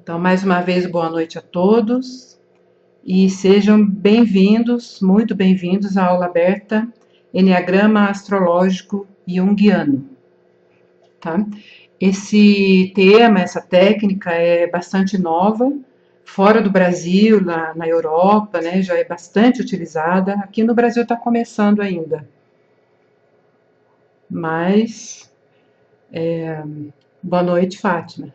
Então, mais uma vez, boa noite a todos e sejam bem-vindos, muito bem-vindos à aula aberta Enneagrama Astrológico Jungiano, tá? Esse tema, essa técnica é bastante nova, fora do Brasil, na Europa, né, já é bastante utilizada. Aqui no Brasil está começando ainda, mas boa noite, Fátima.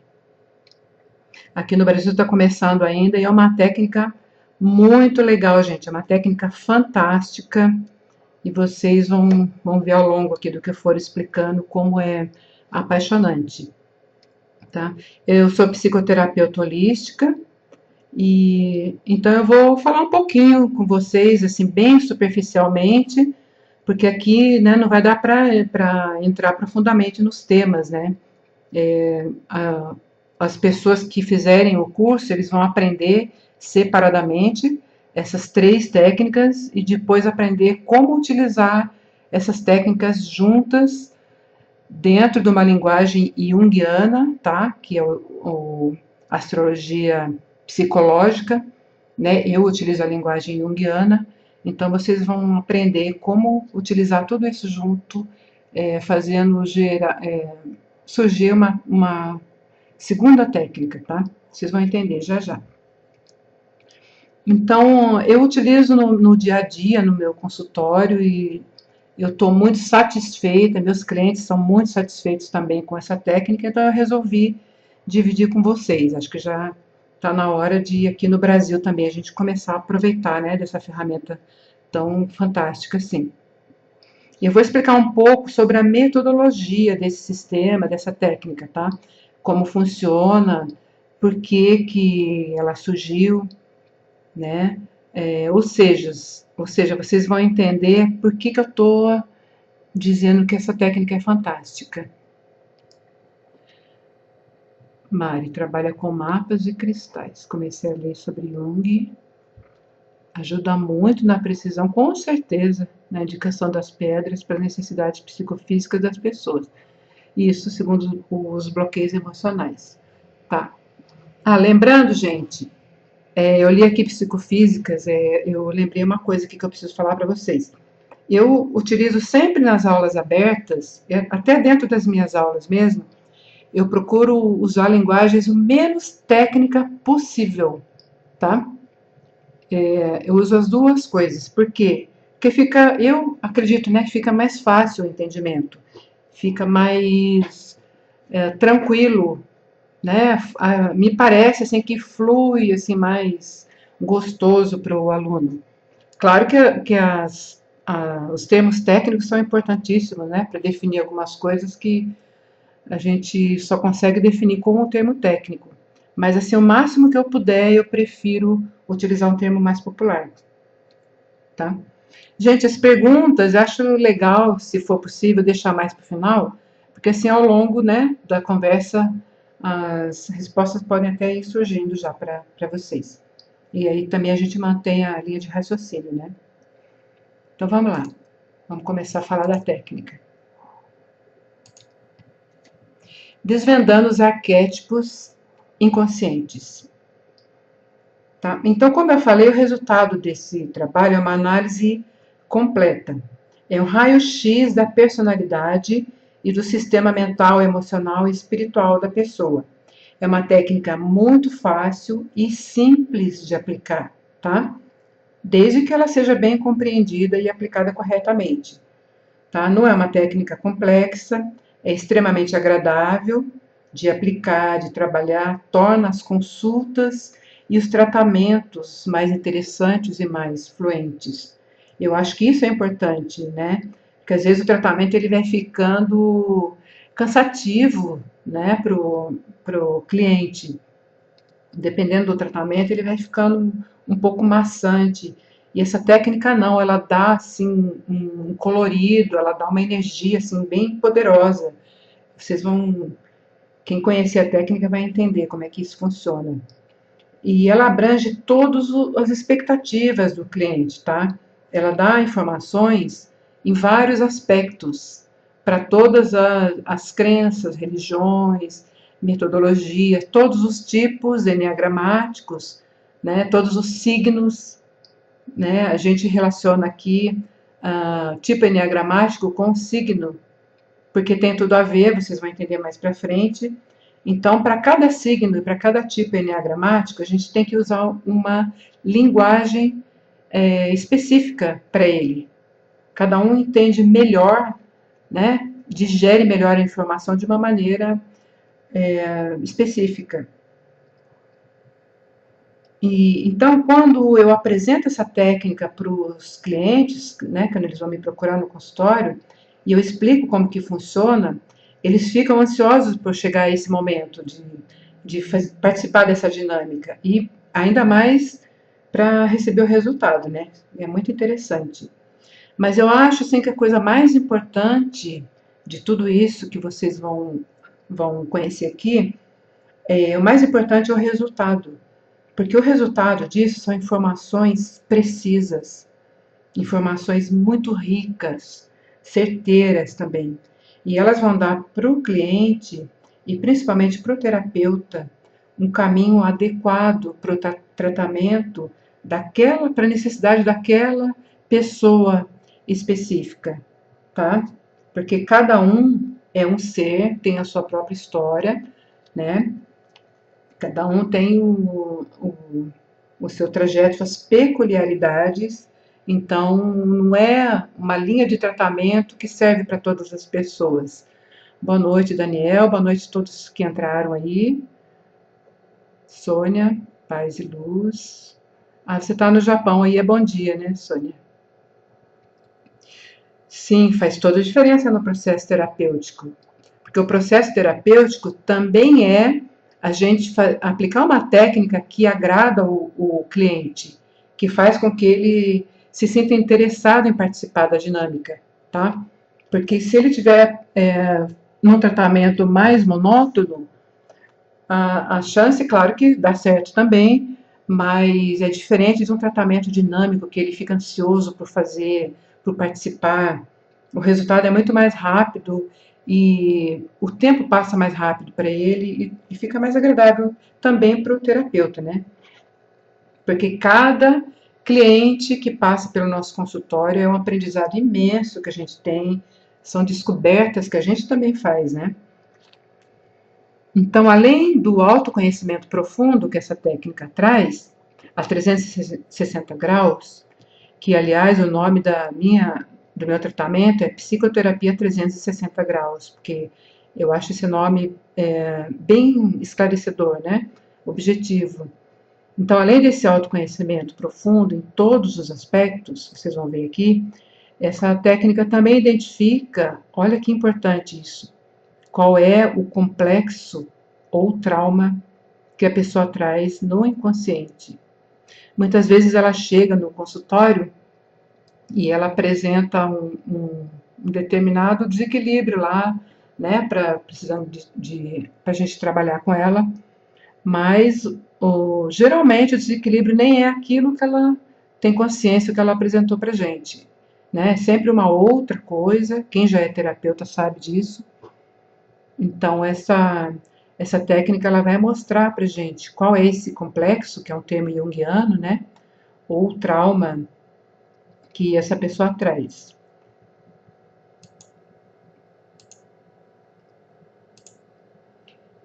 Aqui no Brasil está começando ainda e é uma técnica muito legal, gente. É uma técnica fantástica e vocês vão ver ao longo aqui do que eu for explicando como é apaixonante, tá? Eu sou psicoterapeuta holística e então eu vou falar um pouquinho com vocês, assim, bem superficialmente, porque aqui, né, não vai dar para entrar profundamente nos temas, né? As pessoas que fizerem o curso, eles vão aprender separadamente essas três técnicas e depois aprender como utilizar essas técnicas juntas dentro de uma linguagem junguiana, tá? Que é a astrologia psicológica, né? Eu utilizo a linguagem junguiana, então vocês vão aprender como utilizar tudo isso junto, fazendo surgir uma segunda técnica, tá? Vocês vão entender já já. Então, eu utilizo no dia a dia, no meu consultório, e eu estou muito satisfeita, meus clientes são muito satisfeitos também com essa técnica, então eu resolvi dividir com vocês. Acho que já está na hora de, aqui no Brasil também, a gente começar a aproveitar, né, dessa ferramenta tão fantástica assim. E eu vou explicar um pouco sobre a metodologia desse sistema, dessa técnica, tá? Como funciona, por que ela surgiu, né? Ou seja, vocês vão entender por que eu estou dizendo que essa técnica é fantástica. Mari trabalha com mapas e cristais. Comecei a ler sobre Jung. Ajuda muito na precisão, com certeza, na indicação das pedras para necessidades psicofísicas das pessoas. Isso segundo os bloqueios emocionais. Tá. Lembrando, gente, eu li aqui psicofísicas, eu lembrei uma coisa aqui que eu preciso falar para vocês. Eu utilizo sempre nas aulas abertas, até dentro das minhas aulas mesmo, eu procuro usar linguagens o menos técnica possível, tá? Eu uso as duas coisas, por quê? Porque fica, eu acredito, né, que fica mais fácil o entendimento, fica mais tranquilo, né? Me parece assim que flui assim mais gostoso para o aluno. Claro que os termos técnicos são importantíssimos, né? Para definir algumas coisas que a gente só consegue definir com o termo técnico. Mas assim, o máximo que eu puder, eu prefiro utilizar um termo mais popular, tá? Gente, as perguntas, acho legal, se for possível, deixar mais para o final, porque assim, ao longo, né, da conversa, as respostas podem até ir surgindo já para vocês. E aí também a gente mantém a linha de raciocínio, né? Então vamos lá, vamos começar a falar da técnica. Desvendando os arquétipos inconscientes. Tá? Então, como eu falei, o resultado desse trabalho é uma análise completa. É um raio-x da personalidade e do sistema mental, emocional e espiritual da pessoa. É uma técnica muito fácil e simples de aplicar, tá? Desde que ela seja bem compreendida e aplicada corretamente. Tá? Não é uma técnica complexa, é extremamente agradável de aplicar, de trabalhar, torna as consultas e os tratamentos mais interessantes e mais fluentes. Eu acho que isso é importante, né? Porque às vezes o tratamento ele vai ficando cansativo, né, pro cliente. Dependendo do tratamento, ele vai ficando um pouco maçante. E essa técnica não, ela dá assim um colorido, ela dá uma energia assim bem poderosa. Vocês vão, quem conhecer a técnica vai entender como é que isso funciona. E ela abrange todas as expectativas do cliente, tá? Ela dá informações em vários aspectos para todas as crenças, religiões, metodologia, todos os tipos enneagramáticos, né, todos os signos, né, a gente relaciona aqui tipo enneagramático com signo, porque tem tudo a ver, vocês vão entender mais para frente. Então, para cada signo e para cada tipo enneagramático, a gente tem que usar uma linguagem específica para ele. Cada um entende melhor, né, digere melhor a informação de uma maneira específica. E, então, quando eu apresento essa técnica para os clientes, né, quando eles vão me procurar no consultório, e eu explico como que funciona, eles ficam ansiosos por chegar a esse momento de participar dessa dinâmica. E ainda mais para receber o resultado, né? É muito interessante. Mas eu acho assim, que a coisa mais importante de tudo isso que vocês vão conhecer aqui, o mais importante é o resultado. Porque o resultado disso são informações precisas, informações muito ricas, certeiras também. E elas vão dar para o cliente e principalmente para o terapeuta um caminho adequado para o tratamento para a necessidade daquela pessoa específica, tá? Porque cada um é um ser, tem a sua própria história, né? Cada um tem o seu trajeto, suas peculiaridades, então não é uma linha de tratamento que serve para todas as pessoas. Boa noite, Daniel, boa noite a todos que entraram aí. Sônia, paz e luz. Você está no Japão aí, é bom dia, né, Sônia? Sim, faz toda a diferença no processo terapêutico, porque o processo terapêutico também é a gente aplicar uma técnica que agrada o cliente, que faz com que ele se sinta interessado em participar da dinâmica, tá? Porque se ele tiver num tratamento mais monótono, a chance, claro que dá certo também, mas é diferente de um tratamento dinâmico, que ele fica ansioso por fazer, por participar. O resultado é muito mais rápido e o tempo passa mais rápido para ele e fica mais agradável também para o terapeuta, né? Porque cada cliente que passa pelo nosso consultório é um aprendizado imenso que a gente tem, são descobertas que a gente também faz, né? Então, além do autoconhecimento profundo que essa técnica traz, a 360 graus, que aliás o nome do meu tratamento é Psicoterapia 360 graus, porque eu acho esse nome bem esclarecedor, né? Objetivo. Então, além desse autoconhecimento profundo em todos os aspectos, vocês vão ver aqui, essa técnica também identifica, olha que importante isso, qual é o complexo ou trauma que a pessoa traz no inconsciente. Muitas vezes ela chega no consultório e ela apresenta um determinado desequilíbrio lá, né, precisando para a gente trabalhar com ela, mas geralmente o desequilíbrio nem é aquilo que ela tem consciência que ela apresentou para a gente, né? Sempre uma outra coisa. Quem já é terapeuta sabe disso. Então essa técnica ela vai mostrar para gente qual é esse complexo, que é um termo junguiano, né? Ou trauma que essa pessoa traz.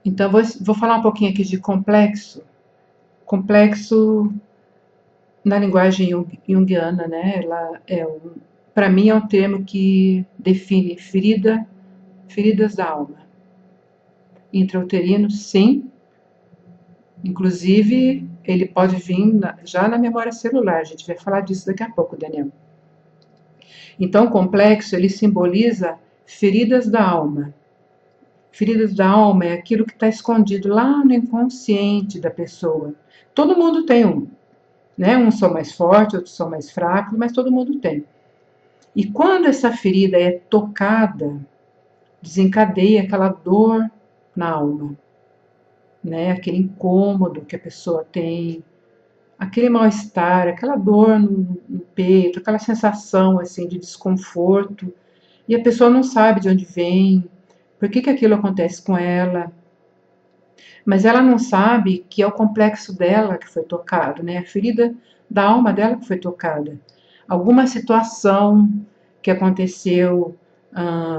Então, vou falar um pouquinho aqui de complexo. Complexo, na linguagem junguiana, né? Para mim, é um termo que define feridas da alma. Intrauterino, sim. Inclusive, ele pode vir já na memória celular. A gente vai falar disso daqui a pouco, Daniel. Então, o complexo, ele simboliza feridas da alma. Feridas da alma é aquilo que está escondido lá no inconsciente da pessoa. Todo mundo tem um, né? Uns são mais fortes, outros são mais fracos, mas todo mundo tem. E quando essa ferida é tocada, desencadeia aquela dor na alma, né? Aquele incômodo que a pessoa tem, aquele mal-estar, aquela dor no peito, aquela sensação assim de desconforto, e a pessoa não sabe de onde vem, por que aquilo acontece com ela. Mas ela não sabe que é o complexo dela que foi tocado, né? A ferida da alma dela que foi tocada. Alguma situação que aconteceu,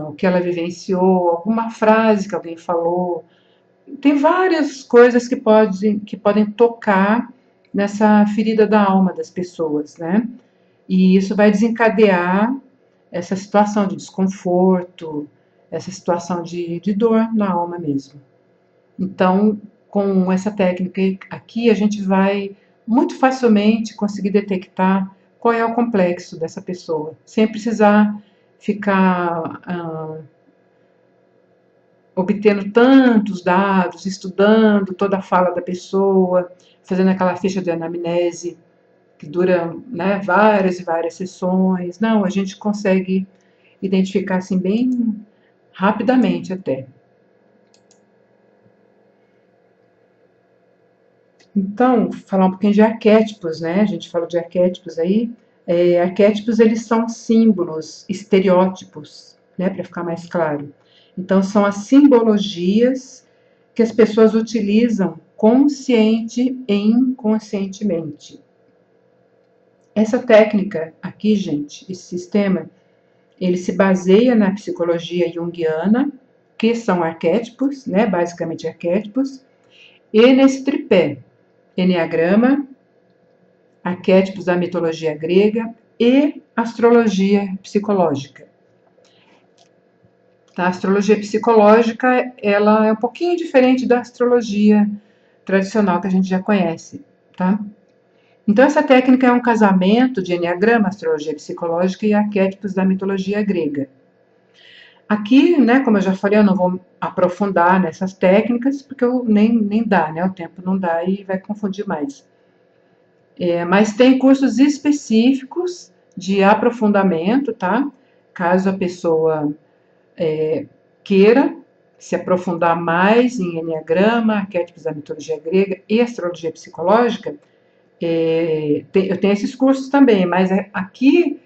o que ela vivenciou, alguma frase que alguém falou. Tem várias coisas que podem tocar nessa ferida da alma das pessoas, né? E isso vai desencadear essa situação de desconforto, essa situação de dor na alma mesmo. Então, com essa técnica aqui, a gente vai muito facilmente conseguir detectar qual é o complexo dessa pessoa, sem precisar ficar obtendo tantos dados, estudando toda a fala da pessoa, fazendo aquela ficha de anamnese que dura, né, várias e várias sessões. Não, a gente consegue identificar assim bem rapidamente até. Então, falar um pouquinho de arquétipos, né? A gente falou de arquétipos aí. Arquétipos, eles são símbolos, estereótipos, né? Para ficar mais claro. Então, são as simbologias que as pessoas utilizam consciente e inconscientemente. Essa técnica aqui, gente, esse sistema, ele se baseia na psicologia junguiana, que são arquétipos, né? Basicamente arquétipos, e nesse tripé, Eneagrama, arquétipos da mitologia grega e astrologia psicológica. A astrologia psicológica, ela é um pouquinho diferente da astrologia tradicional que a gente já conhece, tá? Então, essa técnica é um casamento de eneagrama, astrologia psicológica e arquétipos da mitologia grega. Aqui, né, como eu já falei, eu não vou aprofundar nessas técnicas, porque nem dá, né? O tempo não dá e vai confundir mais. Mas tem cursos específicos de aprofundamento, tá? Caso a pessoa queira se aprofundar mais em eneagrama, arquétipos da mitologia grega e astrologia psicológica, eu tenho esses cursos também, mas aqui,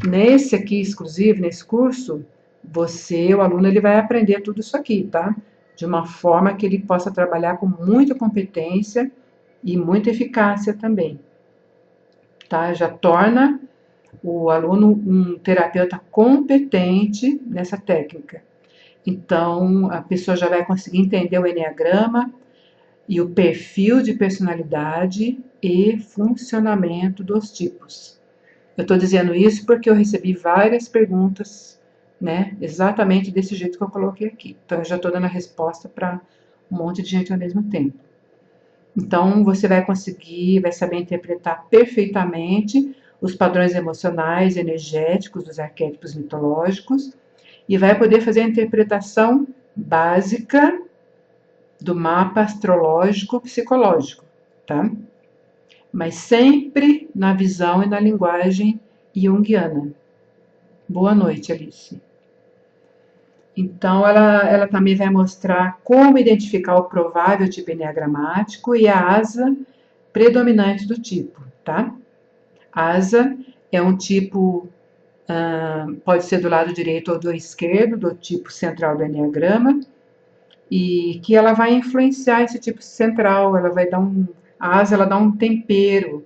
nesse aqui exclusivo, nesse curso, o aluno, ele vai aprender tudo isso aqui, tá? De uma forma que ele possa trabalhar com muita competência e muita eficácia também. Tá? Já torna o aluno um terapeuta competente nessa técnica. Então, a pessoa já vai conseguir entender o eneagrama e o perfil de personalidade e funcionamento dos tipos. Eu estou dizendo isso porque eu recebi várias perguntas, né, exatamente desse jeito que eu coloquei aqui. Então, eu já estou dando a resposta para um monte de gente ao mesmo tempo. Então, você vai conseguir, vai saber interpretar perfeitamente os padrões emocionais e energéticos dos arquétipos mitológicos e vai poder fazer a interpretação básica do mapa astrológico psicológico, tá? Mas sempre na visão e na linguagem junguiana. Boa noite, Alice. Então, ela também vai mostrar como identificar o provável tipo enneagramático e a asa predominante do tipo, tá? Asa é um tipo, pode ser do lado direito ou do esquerdo, do tipo central do enneagrama, e que ela vai influenciar esse tipo central, ela vai dar a asa, ela dá um tempero,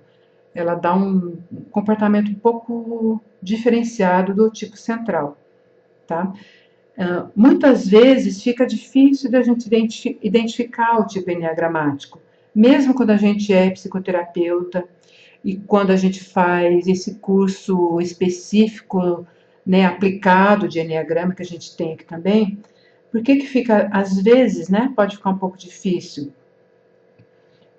ela dá um comportamento um pouco diferenciado do tipo central, tá? Muitas vezes fica difícil da gente identificar o tipo enneagramático, mesmo quando a gente é psicoterapeuta e quando a gente faz esse curso específico, né, aplicado de enneagrama que a gente tem aqui também. Por que fica, às vezes, né, pode ficar um pouco difícil?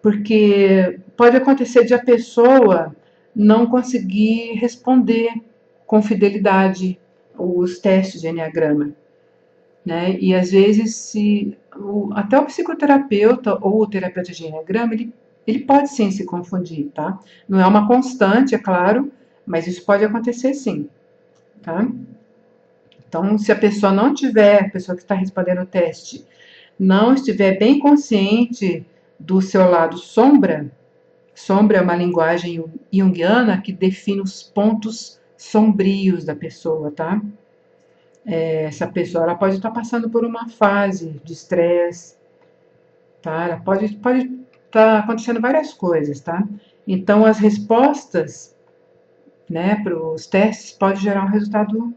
Porque pode acontecer de a pessoa não conseguir responder com fidelidade os testes de enneagrama, né? E às vezes até o psicoterapeuta ou o terapeuta de enneagrama, ele pode sim se confundir, tá? Não é uma constante, é claro, mas isso pode acontecer sim, tá? Então, se a pessoa não tiver, a pessoa que está respondendo o teste, não estiver bem consciente do seu lado sombra, sombra é uma linguagem junguiana que define os pontos sombrios da pessoa, tá? Essa pessoa, ela pode estar passando por uma fase de estresse, tá? Pode estar acontecendo várias coisas, tá? Então, as respostas, né, para os testes pode gerar um resultado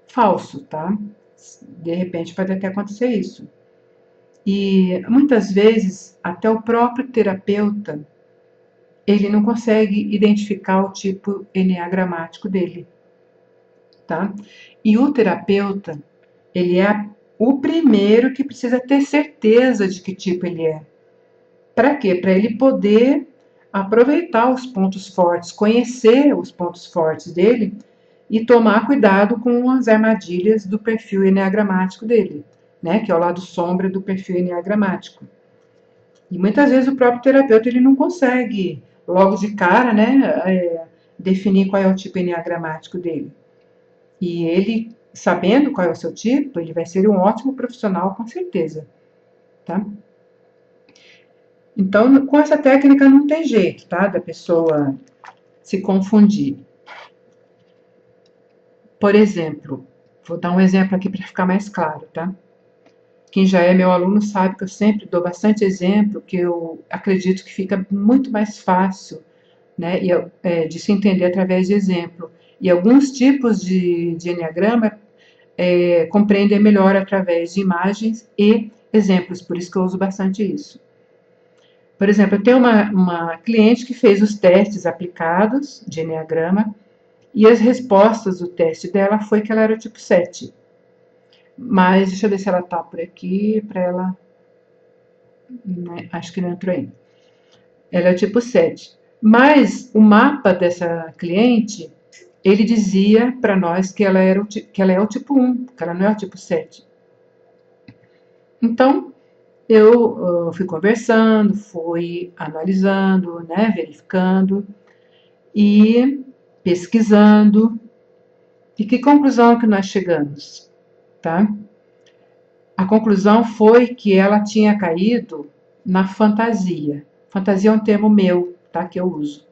falso, tá? De repente pode até acontecer isso. E muitas vezes até o próprio terapeuta ele não consegue identificar o tipo eneagramático dele, tá? E o terapeuta, ele é o primeiro que precisa ter certeza de que tipo ele é. Para quê? Para ele poder aproveitar os pontos fortes, conhecer os pontos fortes dele e tomar cuidado com as armadilhas do perfil eneagramático dele, né? Que é o lado sombra do perfil eneagramático. E muitas vezes o próprio terapeuta ele não consegue, logo de cara, né, definir qual é o tipo eneagramático dele. E ele, sabendo qual é o seu tipo, ele vai ser um ótimo profissional, com certeza, tá? Então, com essa técnica não tem jeito, tá? Da pessoa se confundir. Por exemplo, vou dar um exemplo aqui para ficar mais claro, tá? Quem já é meu aluno sabe que eu sempre dou bastante exemplo, que eu acredito que fica muito mais fácil, né, de se entender através de exemplo. E alguns tipos de enneagrama compreendem melhor através de imagens e exemplos, por isso que eu uso bastante isso. Por exemplo, eu tenho uma cliente que fez os testes aplicados de enneagrama e as respostas do teste dela foi que ela era tipo 7. Mas deixa eu ver se ela tá por aqui para ela. Né, acho que não entrou ainda. Ela é tipo 7. Mas o mapa dessa cliente, ele dizia para nós que ela é o tipo 1, que ela não é o tipo 7. Então, eu fui conversando, fui analisando, né, verificando e pesquisando. E que conclusão que nós chegamos, tá? A conclusão foi que ela tinha caído na fantasia. Fantasia é um termo meu, tá? Que eu uso.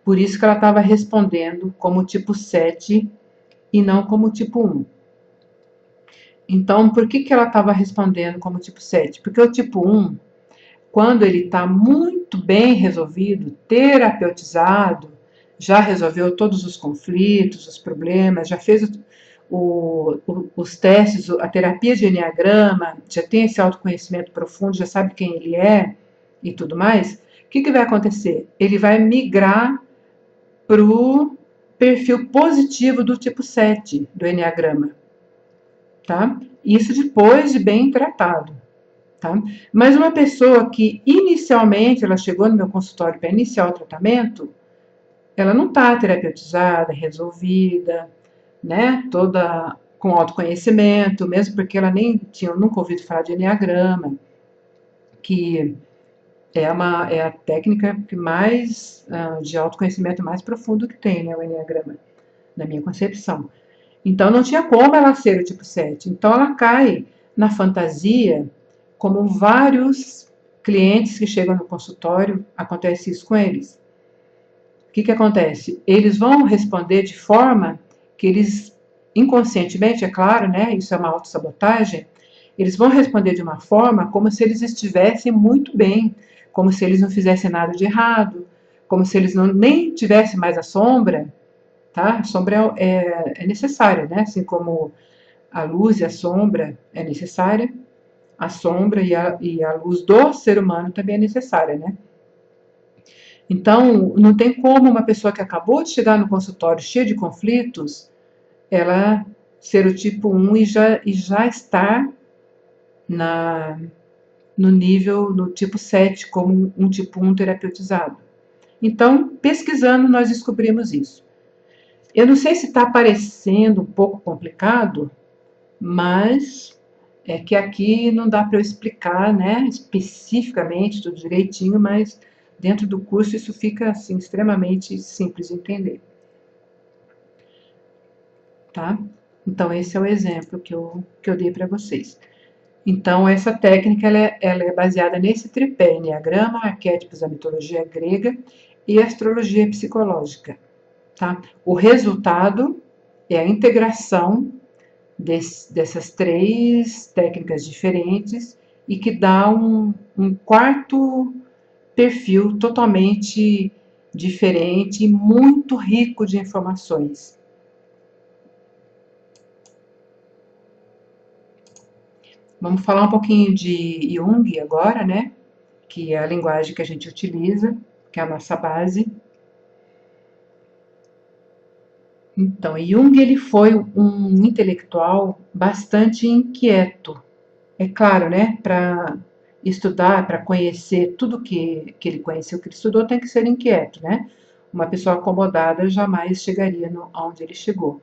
Por isso que ela estava respondendo como tipo 7 e não como tipo 1. Então, por que ela estava respondendo como tipo 7? Porque o tipo 1, quando ele está muito bem resolvido, terapeutizado, já resolveu todos os conflitos, os problemas, já fez os testes, a terapia de enneagrama, já tem esse autoconhecimento profundo, já sabe quem ele é e tudo mais, o que vai acontecer? Ele vai migrar para o perfil positivo do tipo 7 do enneagrama, tá? Isso depois de bem tratado. Tá? Mas uma pessoa que inicialmente ela chegou no meu consultório para iniciar o tratamento, ela não está terapeutizada, resolvida, né? Toda com autoconhecimento, mesmo porque ela nem tinha nunca ouvido falar de enneagrama, que é a técnica que mais de autoconhecimento mais profundo que tem, né? O enneagrama, na minha concepção. Então não tinha como ela ser o tipo 7. Então ela cai na fantasia, como vários clientes que chegam no consultório, acontece isso com eles. O que acontece? Eles vão responder de forma que eles, inconscientemente, é claro, né? Isso é uma autossabotagem, eles vão responder de uma forma como se eles estivessem muito bem, como se eles não fizessem nada de errado, como se eles nem tivessem mais a sombra, tá? A sombra é necessária, né? Assim como a luz e a sombra é necessária, a sombra e a luz do ser humano também é necessária, né? Então, não tem como uma pessoa que acabou de chegar no consultório cheia de conflitos, ela ser o tipo 1 e já estar no nível, no tipo 7, como um tipo 1 terapeutizado. Então, pesquisando, nós descobrimos isso. Eu não sei se está parecendo um pouco complicado, mas é que aqui não dá para eu explicar, né, especificamente tudo direitinho, mas dentro do curso isso fica assim extremamente simples de entender, tá? Então esse é o exemplo que eu dei para vocês. Então essa técnica ela é baseada nesse tripé: enneagrama, arquétipos da mitologia grega e astrologia psicológica, tá? O resultado é a integração dessas três técnicas diferentes e que dá um quarto perfil totalmente diferente e muito rico de informações. Vamos falar um pouquinho de Jung agora, né? Que é a linguagem que a gente utiliza, que é a nossa base. Então, Jung ele foi um intelectual bastante inquieto. É claro, né? Para estudar, para conhecer tudo que ele conheceu, que ele estudou, tem que ser inquieto, né? Uma pessoa acomodada jamais chegaria onde ele chegou.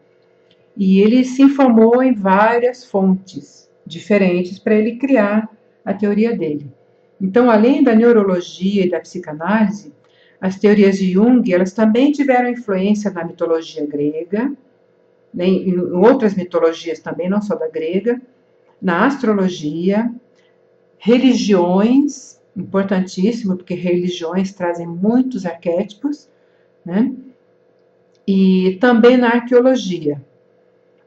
E ele se informou em várias fontes diferentes para ele criar a teoria dele. Então, além da neurologia e da psicanálise, as teorias de Jung elas também tiveram influência na mitologia grega, né, em outras mitologias também, não só da grega, na astrologia, religiões, importantíssimo, porque religiões trazem muitos arquétipos, né? E também na arqueologia.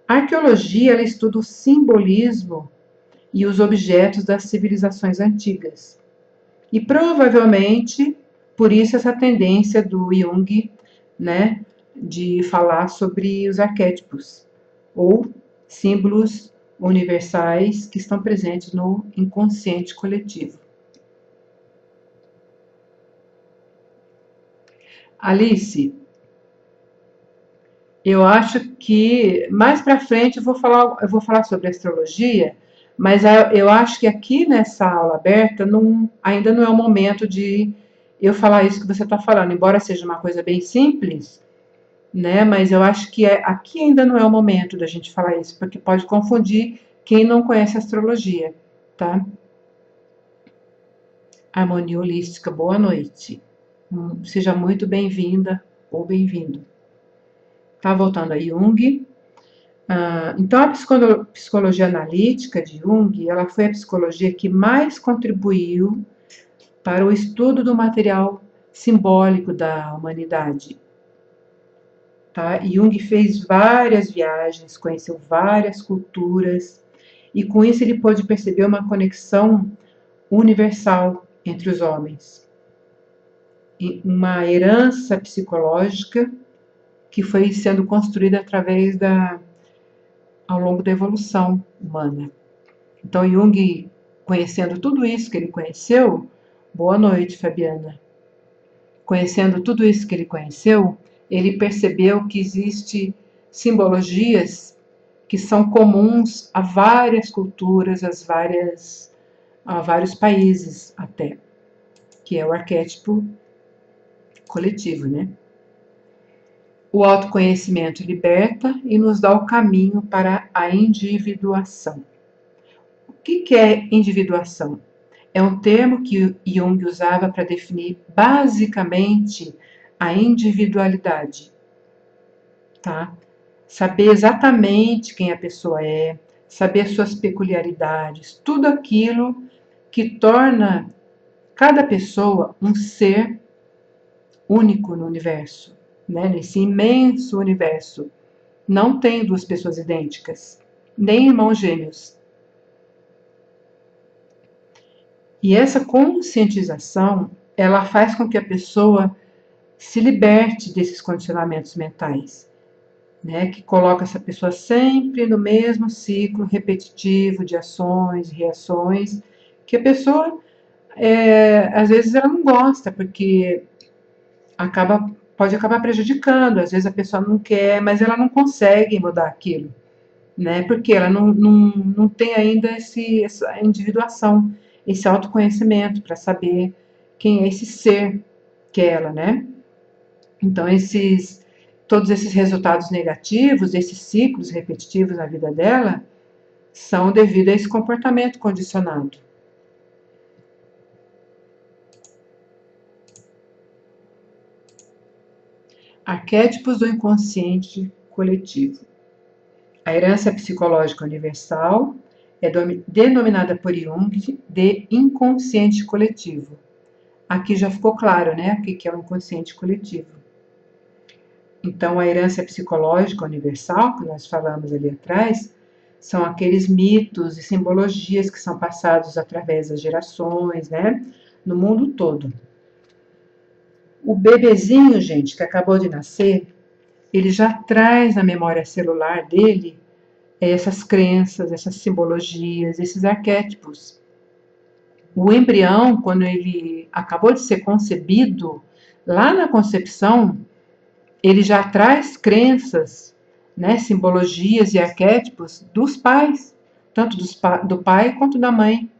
A arqueologia ela estuda o simbolismo e os objetos das civilizações antigas. E provavelmente, por isso essa tendência do Jung, né, de falar sobre os arquétipos ou símbolos universais que estão presentes no inconsciente coletivo. Alice, eu acho que mais para frente eu vou falar sobre astrologia, mas eu acho que aqui nessa aula aberta ainda não é o momento de eu falar isso que você está falando, embora seja uma coisa bem simples, né? Mas eu acho que aqui ainda não é o momento da gente falar isso, porque pode confundir quem não conhece astrologia, tá? Harmonia Holística, boa noite. Seja muito bem-vinda ou bem-vindo. Tá voltando a Jung. Então, a psicologia analítica de Jung, ela foi a psicologia que mais contribuiu para o estudo do material simbólico da humanidade. Tá? Jung fez várias viagens, conheceu várias culturas, e com isso ele pôde perceber uma conexão universal entre os homens. E uma herança psicológica que foi sendo construída ao longo da evolução humana. Então, Jung, conhecendo tudo isso que ele conheceu, boa noite, Fabiana. Conhecendo tudo isso que ele conheceu, ele percebeu que existe simbologias que são comuns a várias culturas, a vários países até, que é o arquétipo coletivo, né? O autoconhecimento liberta e nos dá o caminho para a individuação. O que é individuação? É um termo que Jung usava para definir basicamente a individualidade, tá? Saber exatamente quem a pessoa é, saber suas peculiaridades, tudo aquilo que torna cada pessoa um ser único no universo, né? Nesse imenso universo. Não tem duas pessoas idênticas, nem irmãos gêmeos. E essa conscientização, ela faz com que a pessoa se liberte desses condicionamentos mentais, né, que coloca essa pessoa sempre no mesmo ciclo repetitivo de ações e reações, que a pessoa, às vezes, ela não gosta, porque pode acabar prejudicando, às vezes a pessoa não quer, mas ela não consegue mudar aquilo, né, porque ela não tem ainda essa individuação, esse autoconhecimento para saber quem é esse ser que é ela, né? Então, todos esses resultados negativos, esses ciclos repetitivos na vida dela, são devido a esse comportamento condicionado. Arquétipos do inconsciente coletivo. A herança psicológica universal é denominada por Jung de inconsciente coletivo. Aqui já ficou claro, né, o que é o inconsciente coletivo. Então, a herança psicológica universal, que nós falamos ali atrás, são aqueles mitos e simbologias que são passados através das gerações, né? No mundo todo. O bebezinho, gente, que acabou de nascer, ele já traz na memória celular dele essas crenças, essas simbologias, esses arquétipos. O embrião, quando ele acabou de ser concebido, lá na concepção, ele já traz crenças, né, simbologias e arquétipos dos pais, tanto do pai quanto da mãe.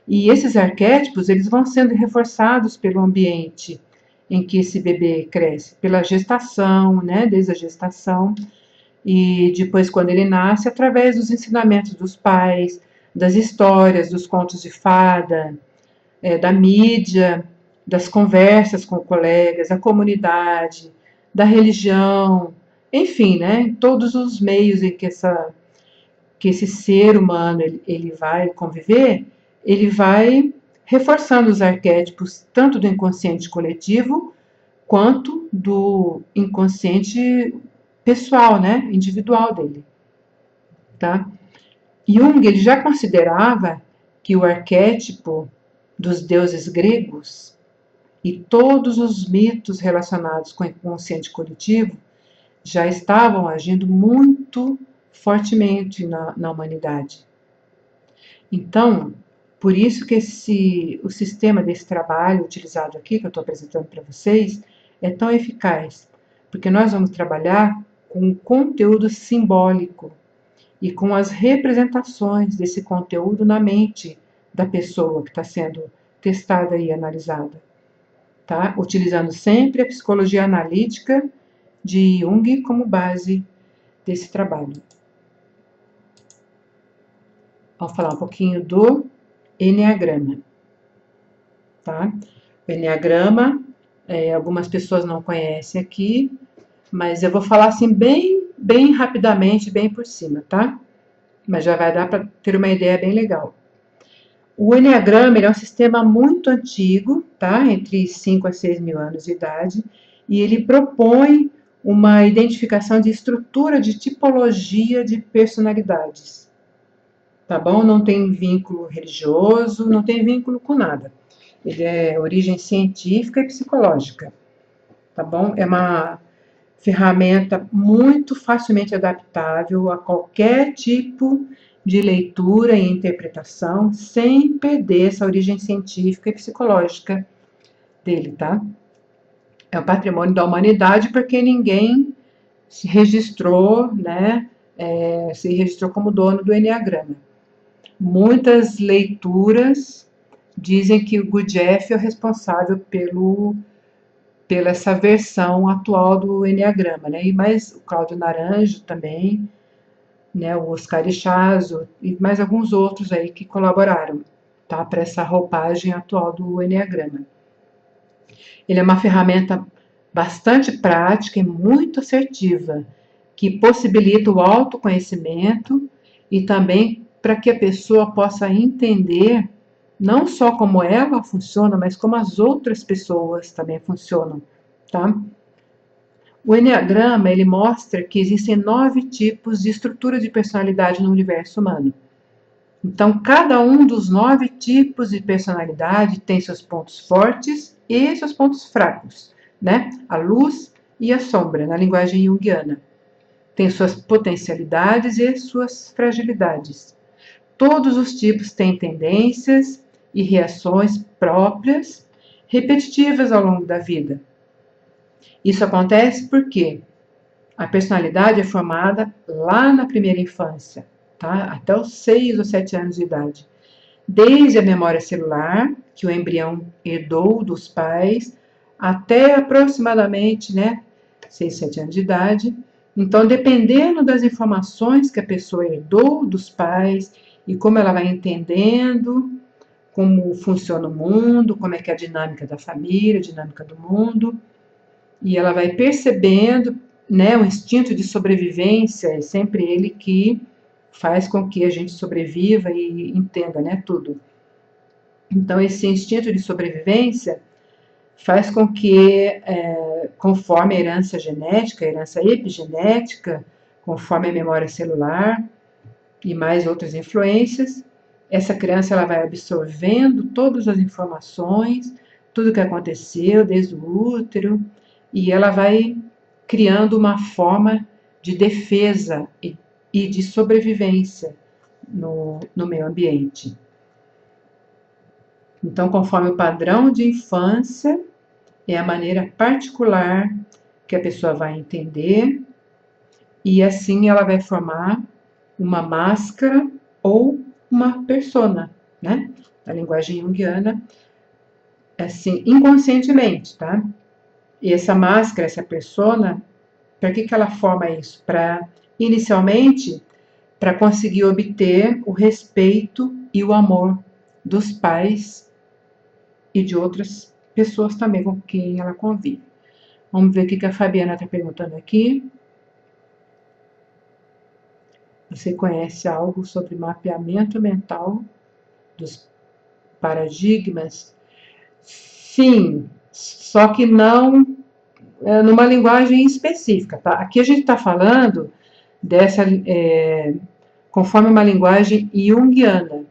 E esses arquétipos, eles vão sendo reforçados pelo ambiente em que esse bebê cresce, pela gestação, né, desde a gestação, e depois quando ele nasce, através dos ensinamentos dos pais, das histórias, dos contos de fada, da mídia, das conversas com colegas, da comunidade, da religião, enfim, né, todos os meios em que esse ser humano ele vai conviver, ele vai reforçando os arquétipos tanto do inconsciente coletivo quanto do inconsciente pessoal, né, individual dele, tá? Jung ele já considerava que o arquétipo dos deuses gregos e todos os mitos relacionados com o inconsciente coletivo já estavam agindo muito fortemente na humanidade. Então, por isso que o sistema desse trabalho utilizado aqui, que eu estou apresentando para vocês, é tão eficaz, porque nós vamos trabalhar com o conteúdo simbólico e com as representações desse conteúdo na mente da pessoa que está sendo testada e analisada, tá? Utilizando sempre a psicologia analítica de Jung como base desse trabalho. Vamos falar um pouquinho do Enneagrama, tá? O Enneagrama, algumas pessoas não conhecem aqui, mas eu vou falar assim bem rapidamente, bem por cima, tá? Mas já vai dar para ter uma ideia bem legal. O Enneagrama ele é um sistema muito antigo, tá? Entre 5 a 6 mil anos de idade, e ele propõe uma identificação de estrutura de tipologia de personalidades, tá bom? Não tem vínculo religioso, não tem vínculo com nada. Ele é origem científica e psicológica, tá bom? É uma ferramenta muito facilmente adaptável a qualquer tipo de leitura e interpretação, sem perder essa origem científica e psicológica dele, tá? É um patrimônio da humanidade porque ninguém se registrou, né? Se registrou como dono do Enneagrama. Muitas leituras dizem que o Gurdjieff é o responsável pela essa versão atual do Enneagrama, né? E mais o Cláudio Naranjo também, né? O Oscar Ichazo e mais alguns outros aí que colaboraram, tá? Para essa roupagem atual do Enneagrama. Ele é uma ferramenta bastante prática e muito assertiva, que possibilita o autoconhecimento e também para que a pessoa possa entender não só como ela funciona, mas como as outras pessoas também funcionam, tá? O Enneagrama, ele mostra que existem 9 tipos de estrutura de personalidade no universo humano. Então, cada um dos 9 tipos de personalidade tem seus pontos fortes e seus pontos fracos, né? A luz e a sombra, na linguagem junguiana. Tem suas potencialidades e suas fragilidades. Todos os tipos têm tendências e reações próprias, repetitivas ao longo da vida. Isso acontece porque a personalidade é formada lá na primeira infância, tá? Até os 6 ou 7 anos de idade. Desde a memória celular, que o embrião herdou dos pais, até aproximadamente, né, 6, 7 anos de idade. Então, dependendo das informações que a pessoa herdou dos pais e como ela vai entendendo como funciona o mundo, como é que é a dinâmica da família, a dinâmica do mundo, e ela vai percebendo, né, o instinto de sobrevivência é sempre ele que faz com que a gente sobreviva e entenda, né, tudo. Então, esse instinto de sobrevivência faz com que, conforme a herança genética, a herança epigenética, conforme a memória celular, e mais outras influências, essa criança ela vai absorvendo todas as informações, tudo que aconteceu desde o útero, e ela vai criando uma forma de defesa e de sobrevivência no meio ambiente. Então, conforme o padrão de infância, é a maneira particular que a pessoa vai entender, e assim ela vai formar uma máscara ou uma persona, né? A linguagem junguiana, assim, inconscientemente, tá? E essa máscara, essa persona, para que ela forma isso? Inicialmente, para conseguir obter o respeito e o amor dos pais e de outras pessoas também com quem ela convive. Vamos ver o que a Fabiana está perguntando aqui. Você conhece algo sobre mapeamento mental dos paradigmas? Sim, só que não numa linguagem específica, tá? Aqui a gente está falando dessa, conforme uma linguagem junguiana.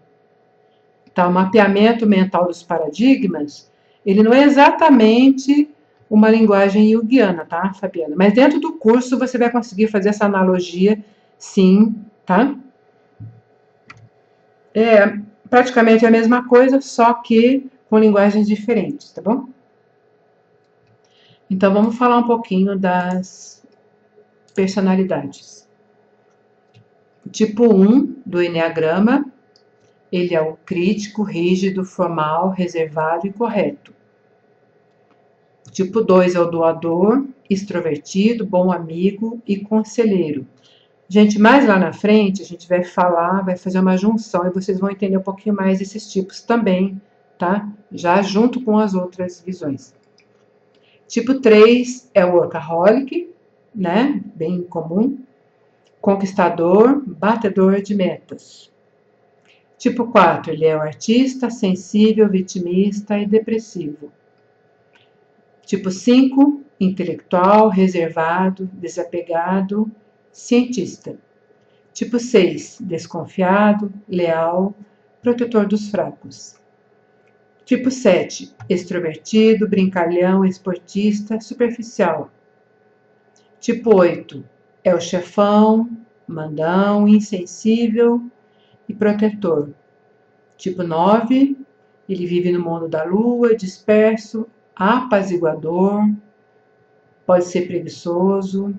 Tá? O mapeamento mental dos paradigmas, ele não é exatamente uma linguagem junguiana, tá, Fabiana? Mas dentro do curso você vai conseguir fazer essa analogia, sim, tá? É praticamente a mesma coisa, só que com linguagens diferentes, tá bom? Então, vamos falar um pouquinho das personalidades. O tipo 1 do Eneagrama, ele é o crítico, rígido, formal, reservado e correto. O tipo 2 é o doador, extrovertido, bom amigo e conselheiro. Gente, mais lá na frente, a gente vai falar, vai fazer uma junção e vocês vão entender um pouquinho mais desses tipos também, tá? Já junto com as outras visões. Tipo 3 é o workaholic, né? Bem comum. Conquistador, batedor de metas. Tipo 4, ele é o artista, sensível, vitimista e depressivo. Tipo 5, intelectual, reservado, desapegado, cientista. Tipo 6, desconfiado, leal, protetor dos fracos. Tipo 7, extrovertido, brincalhão, esportista, superficial. Tipo 8, é o chefão, mandão, insensível e protetor. Tipo 9, ele vive no mundo da lua, disperso, apaziguador, pode ser preguiçoso.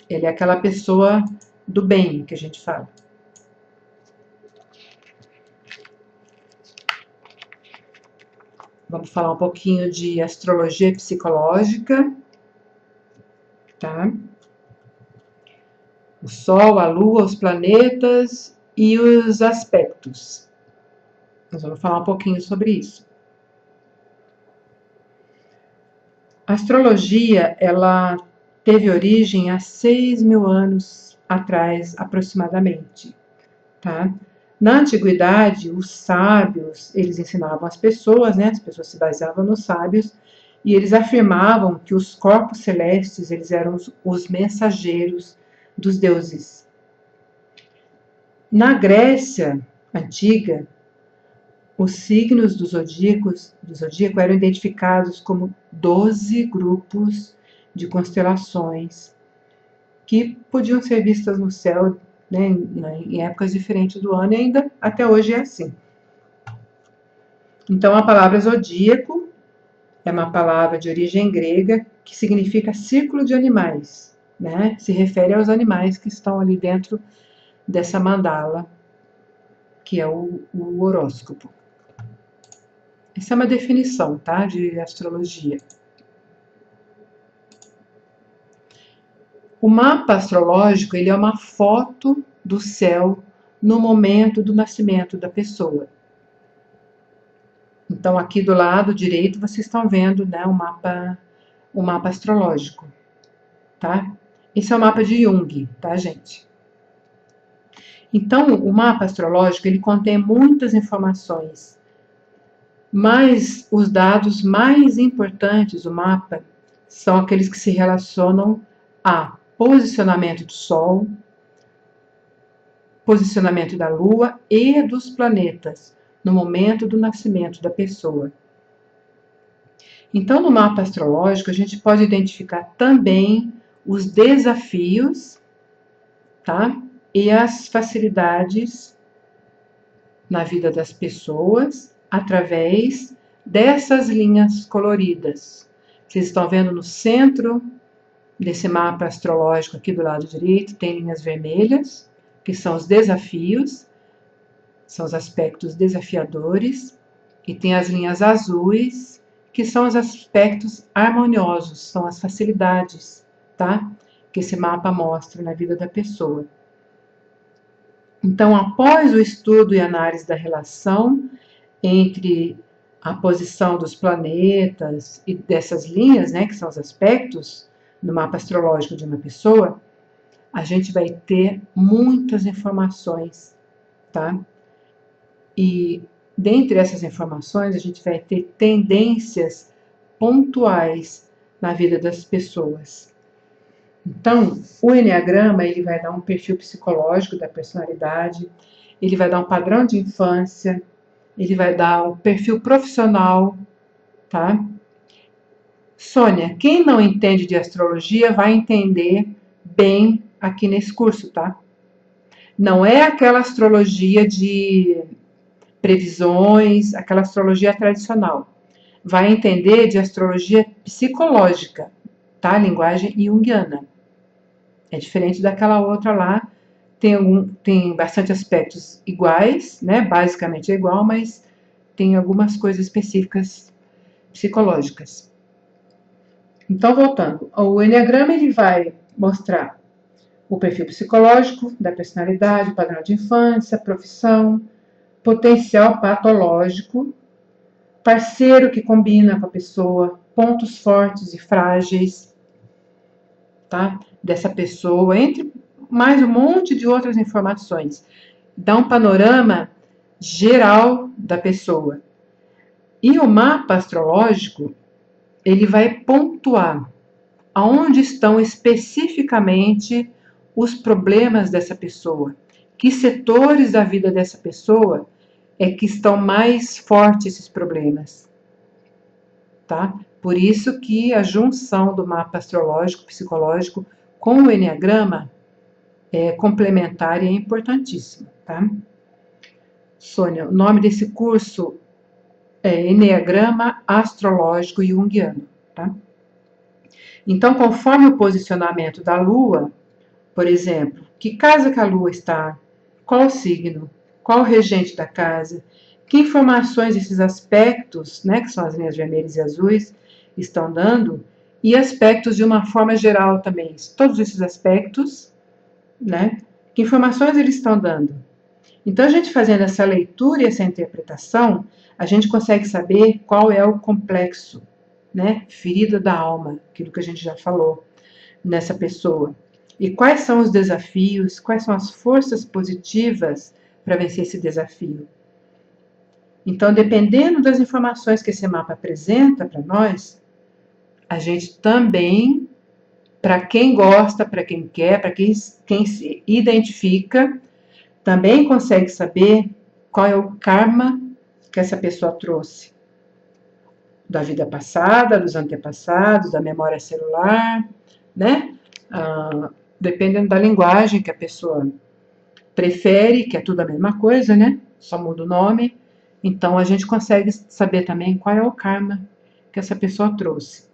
Ele é aquela pessoa do bem que a gente fala. Vamos falar um pouquinho de astrologia psicológica, tá? O Sol, a Lua, os planetas e os aspectos. Nós vamos falar um pouquinho sobre isso. A astrologia, ela teve origem há 6.000 anos atrás, aproximadamente, tá? Na antiguidade, os sábios, eles ensinavam as pessoas, né? As pessoas se baseavam nos sábios e eles afirmavam que os corpos celestes, eles eram os mensageiros dos deuses. Na Grécia antiga, os signos do zodíaco eram identificados como 12 grupos de constelações que podiam ser vistas no céu, né, em épocas diferentes do ano, e ainda até hoje é assim. Então, a palavra zodíaco é uma palavra de origem grega que significa círculo de animais, né? Se refere aos animais que estão ali dentro dessa mandala, que é o horóscopo. Essa é uma definição, tá, de astrologia. O mapa astrológico, ele é uma foto do céu no momento do nascimento da pessoa. Então, aqui do lado direito, vocês estão vendo, né, o mapa astrológico, tá? Esse é o mapa de Jung, tá, gente? Então, o mapa astrológico, ele contém muitas informações, mas os dados mais importantes do mapa são aqueles que se relacionam a posicionamento do Sol, posicionamento da Lua e dos planetas no momento do nascimento da pessoa. Então, no mapa astrológico, a gente pode identificar também os desafios, tá? E as facilidades na vida das pessoas através dessas linhas coloridas. Vocês estão vendo no centro desse mapa astrológico aqui do lado direito, tem linhas vermelhas, que são os desafios, são os aspectos desafiadores, e tem as linhas azuis, que são os aspectos harmoniosos, são as facilidades, tá? Que esse mapa mostra na vida da pessoa. Então, após o estudo e análise da relação entre a posição dos planetas e dessas linhas, né, que são os aspectos no mapa astrológico de uma pessoa, a gente vai ter muitas informações, tá? E dentre essas informações, a gente vai ter tendências pontuais na vida das pessoas. Então, o Eneagrama, ele vai dar um perfil psicológico da personalidade, ele vai dar um padrão de infância, ele vai dar um perfil profissional, tá? Sônia, quem não entende de astrologia vai entender bem aqui nesse curso, tá? Não é aquela astrologia de previsões, aquela astrologia tradicional. Vai entender de astrologia psicológica, tá? Linguagem junguiana. É diferente daquela outra lá, tem bastante aspectos iguais, né? Basicamente é igual, mas tem algumas coisas específicas psicológicas. Então, voltando, o Eneagrama ele vai mostrar o perfil psicológico da personalidade, padrão de infância, profissão, potencial patológico, parceiro que combina com a pessoa, pontos fortes e frágeis, tá? Dessa pessoa, entre mais um monte de outras informações. Dá um panorama geral da pessoa. E o mapa astrológico, ele vai pontuar aonde estão especificamente os problemas dessa pessoa, que setores da vida dessa pessoa é que estão mais fortes esses problemas, tá? Por isso que a junção do mapa astrológico, psicológico com o Eneagrama é complementar e é importantíssimo, tá? Sônia, o nome desse curso é Eneagrama Astrológico Junguiano, tá? Então, conforme o posicionamento da Lua, por exemplo, que casa que a Lua está, qual signo, qual o regente da casa, que informações esses aspectos, né, que são as linhas vermelhas e azuis, estão dando, e aspectos de uma forma geral também. Todos esses aspectos, né, que informações eles estão dando. Então, a gente fazendo essa leitura e essa interpretação, a gente consegue saber qual é o complexo, né, ferida da alma, aquilo que a gente já falou nessa pessoa. E quais são os desafios, quais são as forças positivas para vencer esse desafio. Então, dependendo das informações que esse mapa apresenta para nós, a gente também, para quem gosta, para quem quer, para quem se identifica, também consegue saber qual é o karma que essa pessoa trouxe. Da vida passada, dos antepassados, da memória celular, né? Dependendo da linguagem que a pessoa prefere, que é tudo a mesma coisa, né? Só muda o nome. Então, a gente consegue saber também qual é o karma que essa pessoa trouxe.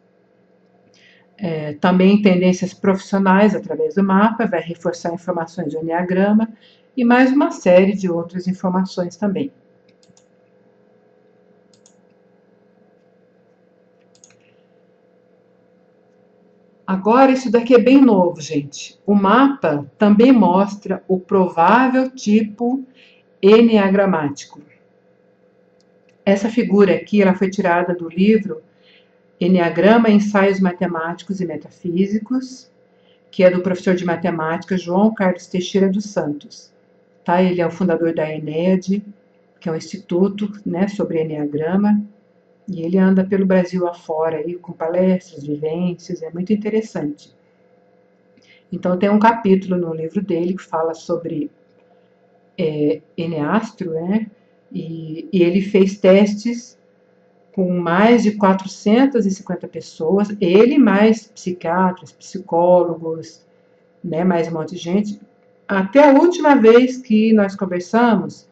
Também tendências profissionais através do mapa, vai reforçar informações do Eneagrama e mais uma série de outras informações também. Agora, isso daqui é bem novo, gente. O mapa também mostra o provável tipo eneagramático. Essa figura aqui, ela foi tirada do livro Eneagrama, Ensaios Matemáticos e Metafísicos, que é do professor de matemática João Carlos Teixeira dos Santos. Tá? Ele é o fundador da ENEAD, que é um instituto, né, sobre eneagrama, e ele anda pelo Brasil afora aí, com palestras, vivências, é muito interessante. Então, tem um capítulo no livro dele que fala sobre Eneastro, né? E ele fez testes com mais de 450 pessoas, ele mais psiquiatras, psicólogos, né, mais um monte de gente. Até a última vez que nós conversamos,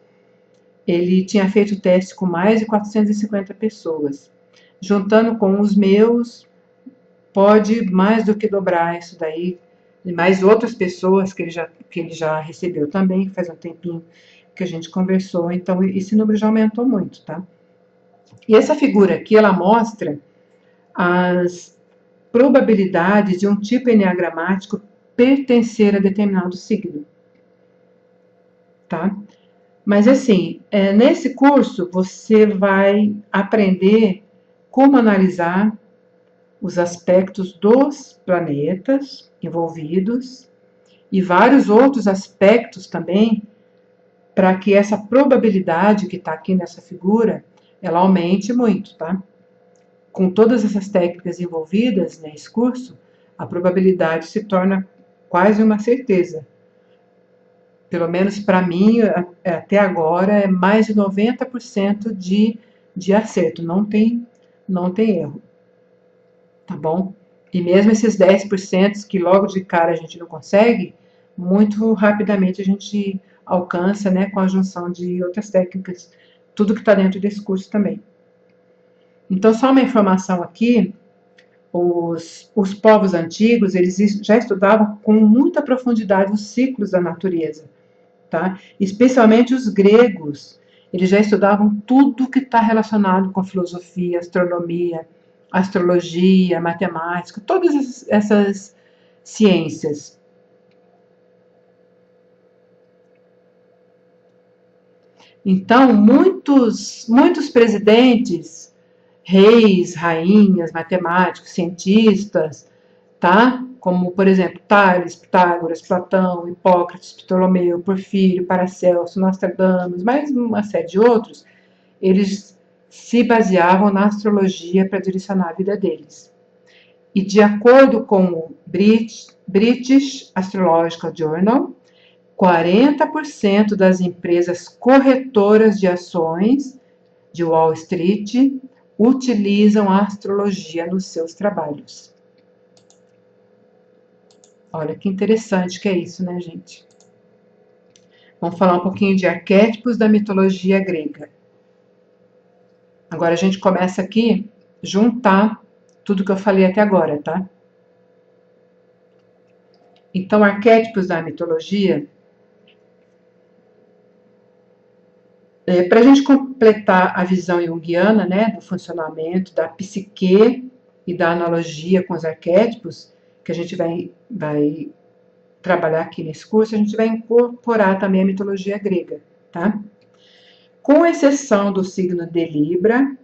ele tinha feito o teste com mais de 450 pessoas. Juntando com os meus, pode mais do que dobrar isso daí, e mais outras pessoas que ele já recebeu também, que faz um tempinho que a gente conversou, então esse número já aumentou muito, tá? E essa figura aqui, ela mostra as probabilidades de um tipo enneagramático pertencer a determinado signo, tá? Mas assim, nesse curso você vai aprender como analisar os aspectos dos planetas envolvidos e vários outros aspectos também, para que essa probabilidade que está aqui nessa figura, ela aumente muito, tá? Com todas essas técnicas envolvidas nesse curso, a probabilidade se torna quase uma certeza. Pelo menos para mim, até agora, é mais de 90% de acerto, não tem erro, tá bom? E mesmo esses 10% que logo de cara a gente não consegue, muito rapidamente a gente alcança, né, com a junção de outras técnicas, tudo que está dentro desse curso também. Então, só uma informação aqui, os povos antigos, eles já estudavam com muita profundidade os ciclos da natureza, tá? Especialmente os gregos, eles já estudavam tudo que está relacionado com filosofia, astronomia, astrologia, matemática, todas essas ciências. Então, muitos presidentes, reis, rainhas, matemáticos, cientistas, tá? Como, por exemplo, Tales, Pitágoras, Platão, Hipócrates, Ptolomeu, Porfírio, Paracelso, Nostradamus, mais uma série de outros, eles se baseavam na astrologia para direcionar a vida deles. E de acordo com o British Astrological Journal, 40% das empresas corretoras de ações de Wall Street utilizam a astrologia nos seus trabalhos. Olha que interessante que é isso, né, gente? Vamos falar um pouquinho de arquétipos da mitologia grega. Agora a gente começa aqui a juntar tudo que eu falei até agora, tá? Então, arquétipos da mitologia, para a gente completar a visão junguiana, né, do funcionamento da psique e da analogia com os arquétipos, que a gente vai trabalhar aqui nesse curso, a gente vai incorporar também a mitologia grega, tá? Com exceção do signo de Libra,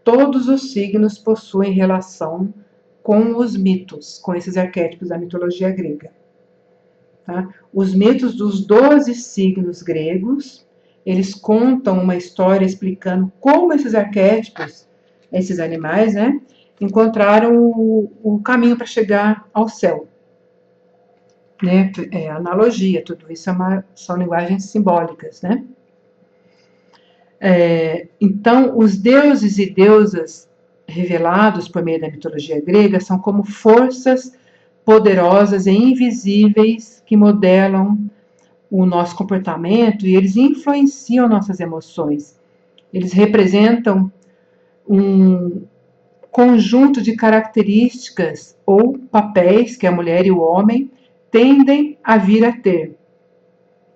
todos os signos possuem relação com os mitos, com esses arquétipos da mitologia grega. Tá? Os mitos dos 12 signos gregos, eles contam uma história explicando como esses arquétipos, esses animais, né, encontraram o caminho para chegar ao céu. Né? Analogia, tudo isso são linguagens simbólicas, né? Então, os deuses e deusas revelados por meio da mitologia grega são como forças poderosas e invisíveis que modelam o nosso comportamento e eles influenciam nossas emoções. Eles representam um conjunto de características ou papéis que a mulher e o homem tendem a vir a ter,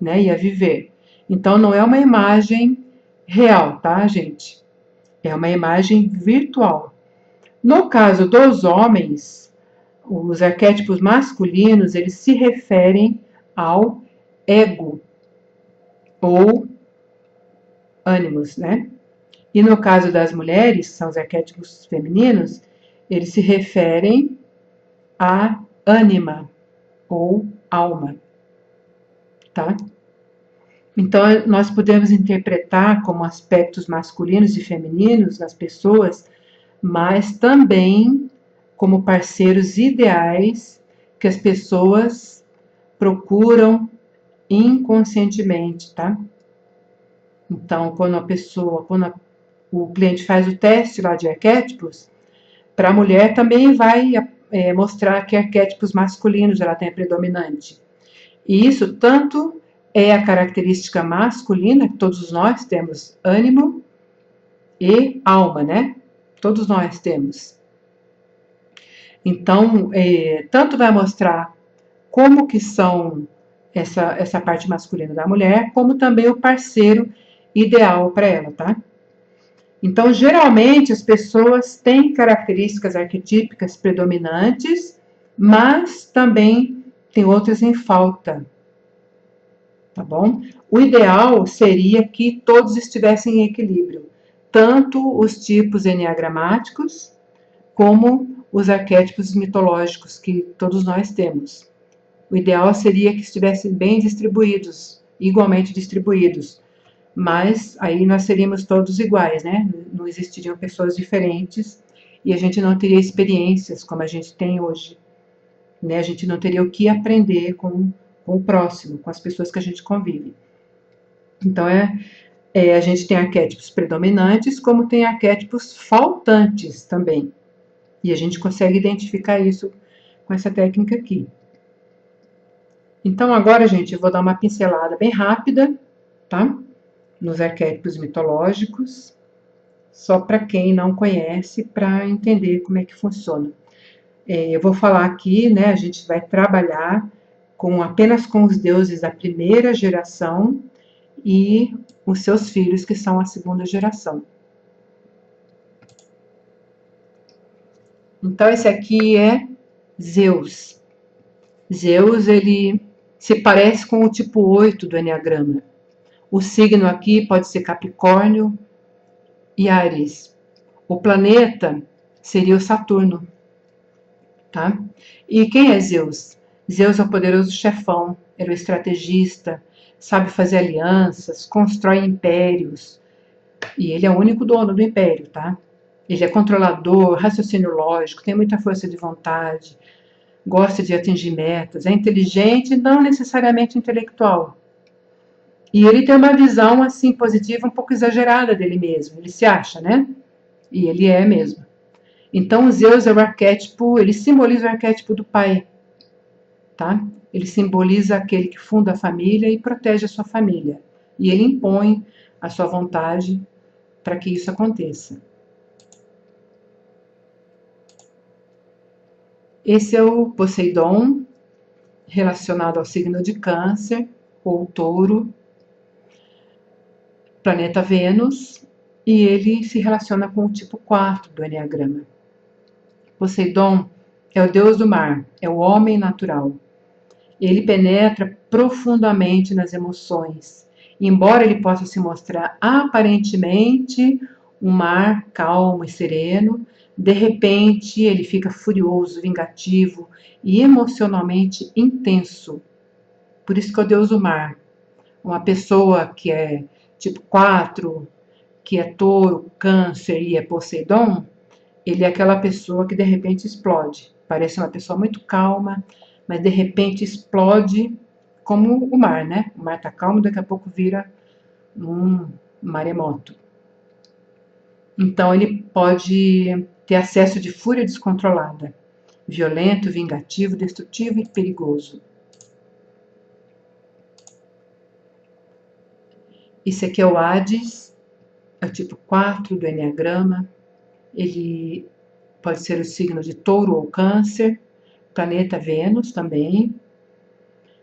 né, e a viver. Então, não é uma imagem real, tá, gente? É uma imagem virtual. No caso dos homens, os arquétipos masculinos, eles se referem ao ego ou ânimos, né? E no caso das mulheres, são os arquétipos femininos, eles se referem à ânima ou alma, tá? Então, nós podemos interpretar como aspectos masculinos e femininos nas pessoas, mas também como parceiros ideais que as pessoas procuram inconscientemente, tá? Então, quando o cliente faz o teste lá de arquétipos, para a mulher também vai mostrar que arquétipos masculinos ela tem a predominante. E isso tanto é a característica masculina, que todos nós temos ânimo e alma, né? Todos nós temos. Então, tanto vai mostrar como que são essa parte masculina da mulher, como também o parceiro ideal para ela, tá? Então, geralmente, as pessoas têm características arquetípicas predominantes, mas também tem outras em falta, tá bom? O ideal seria que todos estivessem em equilíbrio, tanto os tipos enneagramáticos, como os arquétipos mitológicos que todos nós temos. O ideal seria que estivessem bem distribuídos, igualmente distribuídos, mas aí nós seríamos todos iguais, né? Não existiriam pessoas diferentes e a gente não teria experiências como a gente tem hoje, né? A gente não teria o que aprender com o próximo, com as pessoas que a gente convive. Então, a gente tem arquétipos predominantes, como tem arquétipos faltantes também. E a gente consegue identificar isso com essa técnica aqui. Então, agora, gente, eu vou dar uma pincelada bem rápida, tá? Nos arquétipos mitológicos, só para quem não conhece, para entender como é que funciona. Eu vou falar aqui, né? A gente vai trabalhar apenas com os deuses da primeira geração e os seus filhos, que são a segunda geração. Então, esse aqui é Zeus. Zeus, ele se parece com o tipo 8 do Enneagrama. O signo aqui pode ser Capricórnio e Áries. O planeta seria o Saturno, tá? E quem é Zeus? Zeus é o poderoso chefão, era o estrategista, sabe fazer alianças, constrói impérios. E ele é o único dono do império, tá? Ele é controlador, raciocínio lógico, tem muita força de vontade, gosta de atingir metas, é inteligente, não necessariamente intelectual. E ele tem uma visão, assim, positiva, um pouco exagerada dele mesmo. Ele se acha, né? E ele é mesmo. Então, Zeus é o arquétipo, ele simboliza o arquétipo do pai, tá? Ele simboliza aquele que funda a família e protege a sua família. E ele impõe a sua vontade para que isso aconteça. Esse é o Poseidon, relacionado ao signo de Câncer, ou Touro, planeta Vênus, e ele se relaciona com o tipo 4 do Enneagrama. Poseidon é o deus do mar, é o homem natural. Ele penetra profundamente nas emoções. Embora ele possa se mostrar aparentemente um mar calmo e sereno, de repente ele fica furioso, vingativo e emocionalmente intenso. Por isso que é o deus do mar. Uma pessoa que é tipo 4, que é touro, câncer e é Poseidon, ele é aquela pessoa que de repente explode. Parece uma pessoa muito calma, mas de repente explode como o mar, né? O mar está calmo, daqui a pouco vira um maremoto. Então ele pode ter acesso de fúria descontrolada, violento, vingativo, destrutivo e perigoso. Esse aqui é o Hades, é o tipo 4 do Enneagrama. Ele pode ser o signo de Touro ou Câncer, planeta Vênus também.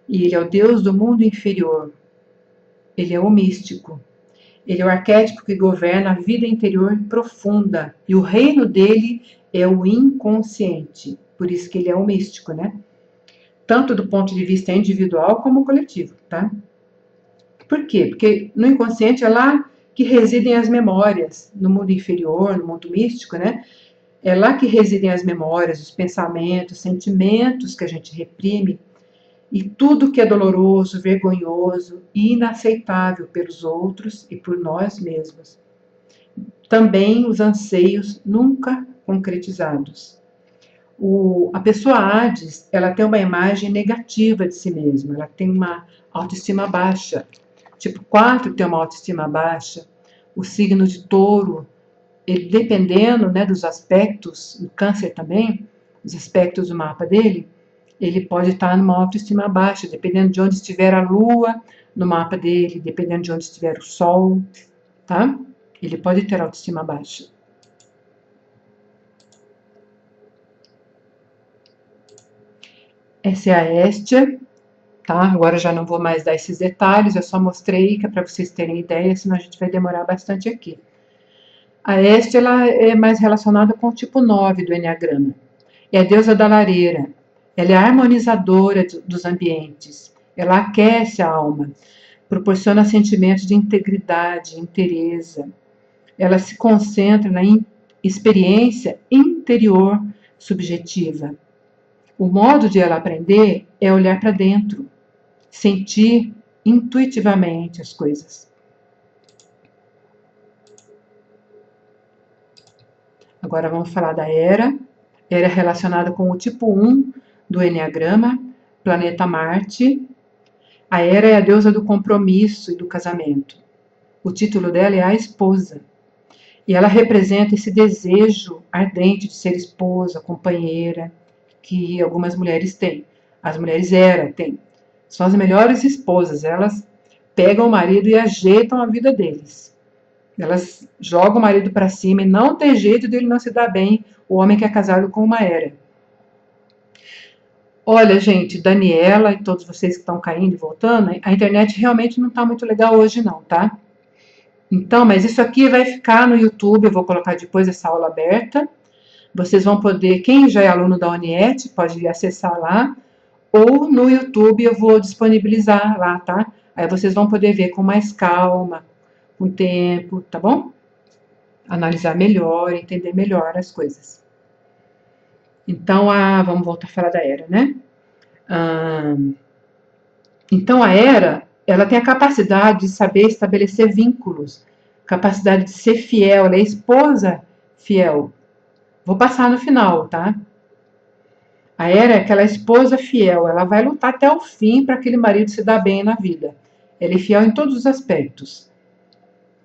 E ele é o deus do mundo inferior. Ele é o místico. Ele é o arquétipo que governa a vida interior profunda. E o reino dele é o inconsciente. Por isso que ele é o místico, né? Tanto do ponto de vista individual como coletivo, tá? Por quê? Porque no inconsciente é lá que residem as memórias, no mundo inferior, no mundo místico, né? É lá que residem as memórias, os pensamentos, sentimentos que a gente reprime e tudo que é doloroso, vergonhoso e inaceitável pelos outros e por nós mesmos. Também os anseios nunca concretizados. A pessoa Hades, ela tem uma imagem negativa de si mesma, ela tem uma autoestima baixa. Tipo 4 tem uma autoestima baixa. O signo de Touro, ele dependendo, né, dos aspectos, o Câncer também, os aspectos do mapa dele, ele pode estar numa autoestima baixa, dependendo de onde estiver a Lua no mapa dele, dependendo de onde estiver o Sol, tá? Ele pode ter autoestima baixa. Essa é a Hestia, tá? Agora já não vou mais dar esses detalhes, eu só mostrei que é para vocês terem ideia, senão a gente vai demorar bastante aqui. A Hestia, ela é mais relacionada com o tipo 9 do Enneagrama. É a deusa da lareira. Ela é a harmonizadora dos ambientes. Ela aquece a alma, proporciona sentimentos de integridade, inteireza. Ela se concentra na experiência interior subjetiva. O modo de ela aprender é olhar para dentro, sentir intuitivamente as coisas. Agora vamos falar da Hera. Hera é relacionada com o tipo 1 do Enneagrama, planeta Marte. A Hera é a deusa do compromisso e do casamento. O título dela é a esposa. E ela representa esse desejo ardente de ser esposa, companheira, que algumas mulheres têm. As mulheres Hera têm. São as melhores esposas. Elas pegam o marido e ajeitam a vida deles. Elas jogam o marido para cima e não tem jeito dele não se dar bem, o homem que é casado com uma Hera. Olha, gente, Daniela e todos vocês que estão caindo e voltando, a internet realmente não está muito legal hoje não, tá? Então, mas isso aqui vai ficar no YouTube, eu vou colocar depois essa aula aberta. Vocês vão poder, quem já é aluno da Uniet, pode acessar lá, ou no YouTube eu vou disponibilizar lá, tá? Aí vocês vão poder ver com mais calma, com tempo, tá bom? Analisar melhor, entender melhor as coisas. Então, vamos voltar a falar da Hera, né? Então, a Hera, ela tem a capacidade de saber estabelecer vínculos, capacidade de ser fiel, ela é esposa fiel. Vou passar no final, tá? A Hera é aquela esposa fiel, ela vai lutar até o fim para aquele marido se dar bem na vida. Ela é fiel em todos os aspectos,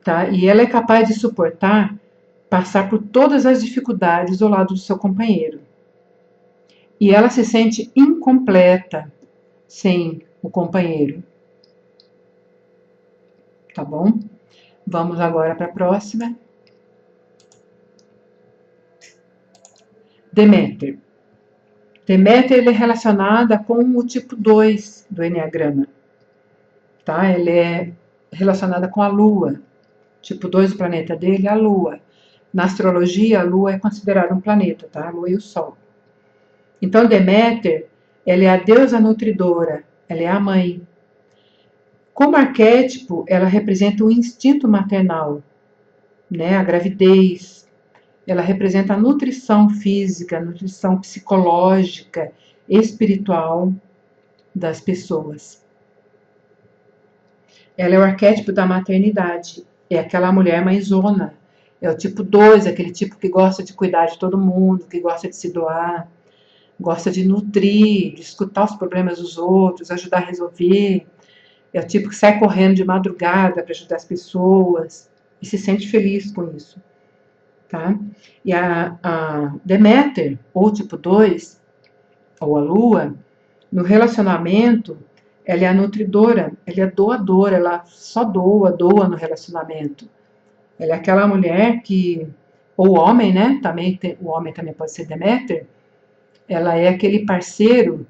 tá? E ela é capaz de suportar, passar por todas as dificuldades ao lado do seu companheiro. E ela se sente incompleta sem o companheiro. Tá bom? Vamos agora para a próxima. Deméter. Deméter é relacionada com o tipo 2 do Enneagrama. Tá? Ela é relacionada com a Lua. Tipo 2 do planeta dele é a Lua. Na astrologia, a Lua é considerada um planeta, tá? A Lua e o Sol. Então, Deméter, ela é a deusa nutridora, ela é a mãe. Como arquétipo, ela representa o instinto maternal, né? A gravidez. Ela representa a nutrição física, a nutrição psicológica, espiritual das pessoas. Ela é o arquétipo da maternidade. É aquela mulher mãezona. É o tipo 2, aquele tipo que gosta de cuidar de todo mundo, que gosta de se doar, gosta de nutrir, de escutar os problemas dos outros, ajudar a resolver. É o tipo que sai correndo de madrugada para ajudar as pessoas e se sente feliz com isso. Tá? E a Deméter, ou tipo 2, ou a Lua, no relacionamento, ela é a nutridora, ela é a doadora, ela só doa no relacionamento. Ela é aquela mulher que, ou homem, né? O homem também pode ser Deméter. Ela é aquele parceiro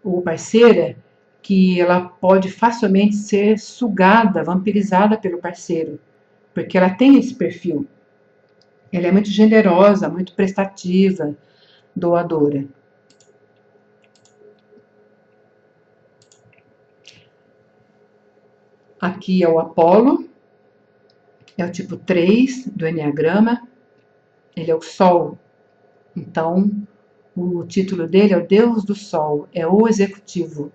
ou parceira que ela pode facilmente ser sugada, vampirizada pelo parceiro, porque ela tem esse perfil. Ela é muito generosa, muito prestativa, doadora. Aqui é o Apolo, é o tipo 3 do Enneagrama, ele é o Sol. Então, o título dele é o Deus do Sol, é o executivo.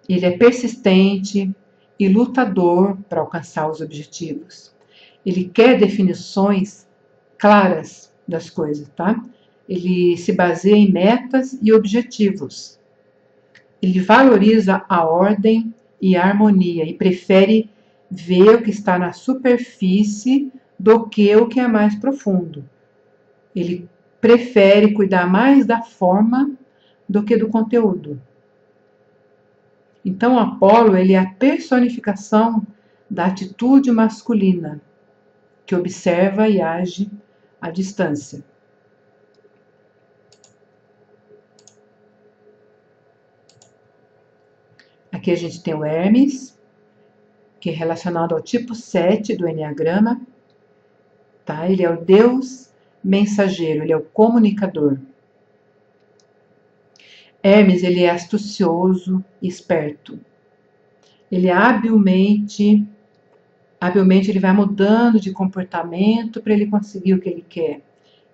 Ele é persistente e lutador para alcançar os objetivos. Ele quer definições claras das coisas, tá? Ele se baseia em metas e objetivos. Ele valoriza a ordem e a harmonia e prefere ver o que está na superfície do que o que é mais profundo. Ele prefere cuidar mais da forma do que do conteúdo. Então, Apolo ele é a personificação da atitude masculina, que observa e age à distância. Aqui a gente tem o Hermes, que é relacionado ao tipo 7 do Eneagrama. Tá? Ele é o Deus mensageiro, ele é o comunicador. Hermes, ele é astucioso, esperto. Ele habilmente ele vai mudando de comportamento para ele conseguir o que ele quer.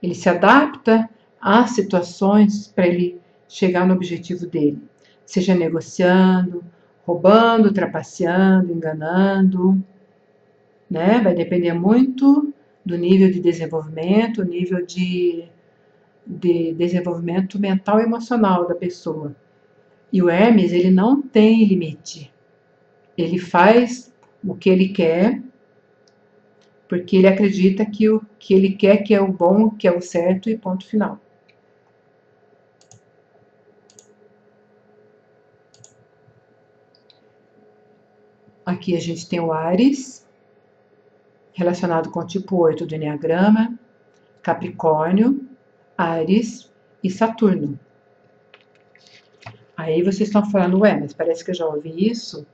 Ele se adapta às situações para ele chegar no objetivo dele. Seja negociando, roubando, trapaceando, enganando, né? Vai depender muito do nível de desenvolvimento, nível de desenvolvimento mental e emocional da pessoa. E o Hermes, ele não tem limite. Ele faz o que ele quer, porque ele acredita que o que ele quer que é o bom, que é o certo e ponto final. Aqui a gente tem o Áries, relacionado com o tipo 8 do Eneagrama, Capricórnio, Áries e Saturno. Aí vocês estão falando, ué, mas parece que eu já ouvi isso.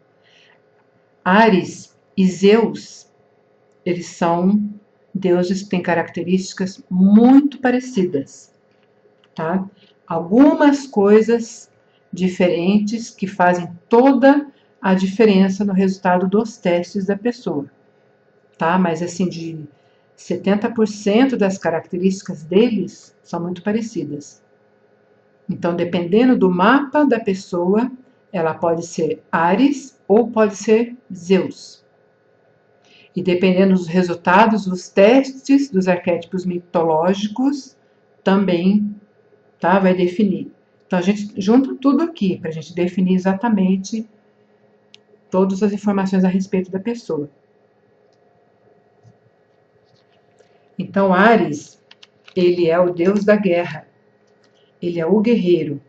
Áries e Zeus, eles são deuses que têm características muito parecidas, tá? Algumas coisas diferentes que fazem toda a diferença no resultado dos testes da pessoa, tá? Mas assim, de 70% das características deles são muito parecidas. Então, dependendo do mapa da pessoa, ela pode ser Áries ou pode ser Zeus. E dependendo dos resultados dos testes dos arquétipos mitológicos, também, tá, vai definir. Então, a gente junta tudo aqui para a gente definir exatamente todas as informações a respeito da pessoa. Então, Áries, ele é o deus da guerra. Ele é o guerreiro.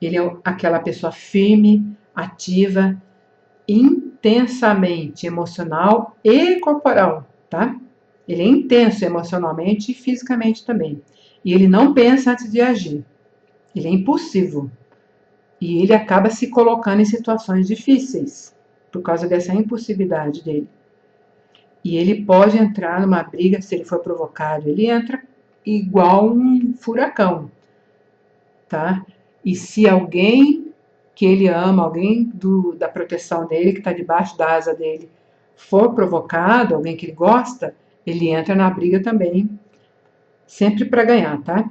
Ele é aquela pessoa firme, ativa, intensamente emocional e corporal, tá? Ele é intenso emocionalmente e fisicamente também. E ele não pensa antes de agir. Ele é impulsivo. E ele acaba se colocando em situações difíceis por causa dessa impulsividade dele. E ele pode entrar numa briga se ele for provocado. Ele entra igual um furacão, tá? E se alguém que ele ama, alguém da proteção dele, que está debaixo da asa dele, for provocado, alguém que ele gosta, ele entra na briga também, sempre para ganhar, tá?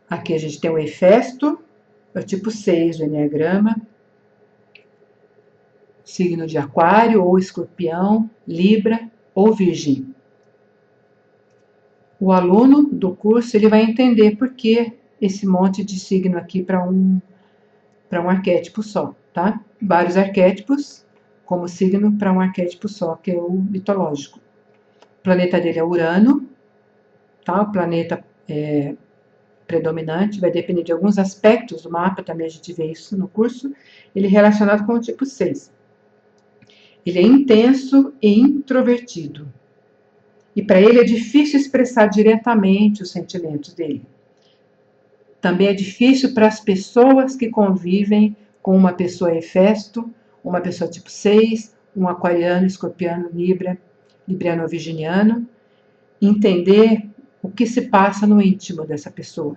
Aqui a gente tem o Hefesto, é o tipo 6 do Eneagrama, signo de Aquário ou Escorpião, Libra ou Virgem. O aluno do curso ele vai entender por que esse monte de signo aqui para um arquétipo só, tá? Vários arquétipos como signo para um arquétipo só, que é o mitológico. O planeta dele é Urano, tá? O planeta predominante, vai depender de alguns aspectos do mapa, também a gente vê isso no curso. Ele é relacionado com o tipo 6. Ele é intenso e introvertido. E para ele é difícil expressar diretamente os sentimentos dele. Também é difícil para as pessoas que convivem com uma pessoa Hefesto, uma pessoa tipo 6, um aquariano, escorpiano, libriano ou virginiano, entender o que se passa no íntimo dessa pessoa.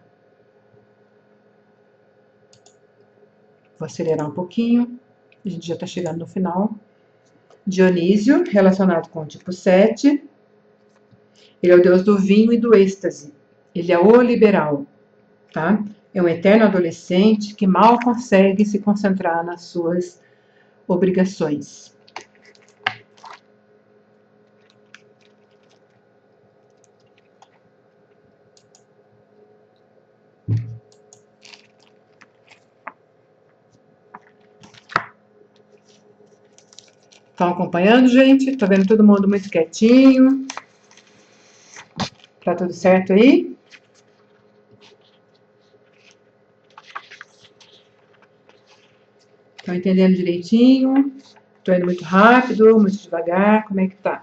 Vou acelerar um pouquinho, a gente já está chegando no final. Dionísio, relacionado com o tipo 7, ele é o deus do vinho e do êxtase. Ele é o liberal, tá? É um eterno adolescente que mal consegue se concentrar nas suas obrigações. Estão acompanhando, gente? Tô vendo todo mundo muito quietinho. Tá tudo certo aí? Estão entendendo direitinho? Tô indo muito rápido, muito devagar? Como é que tá?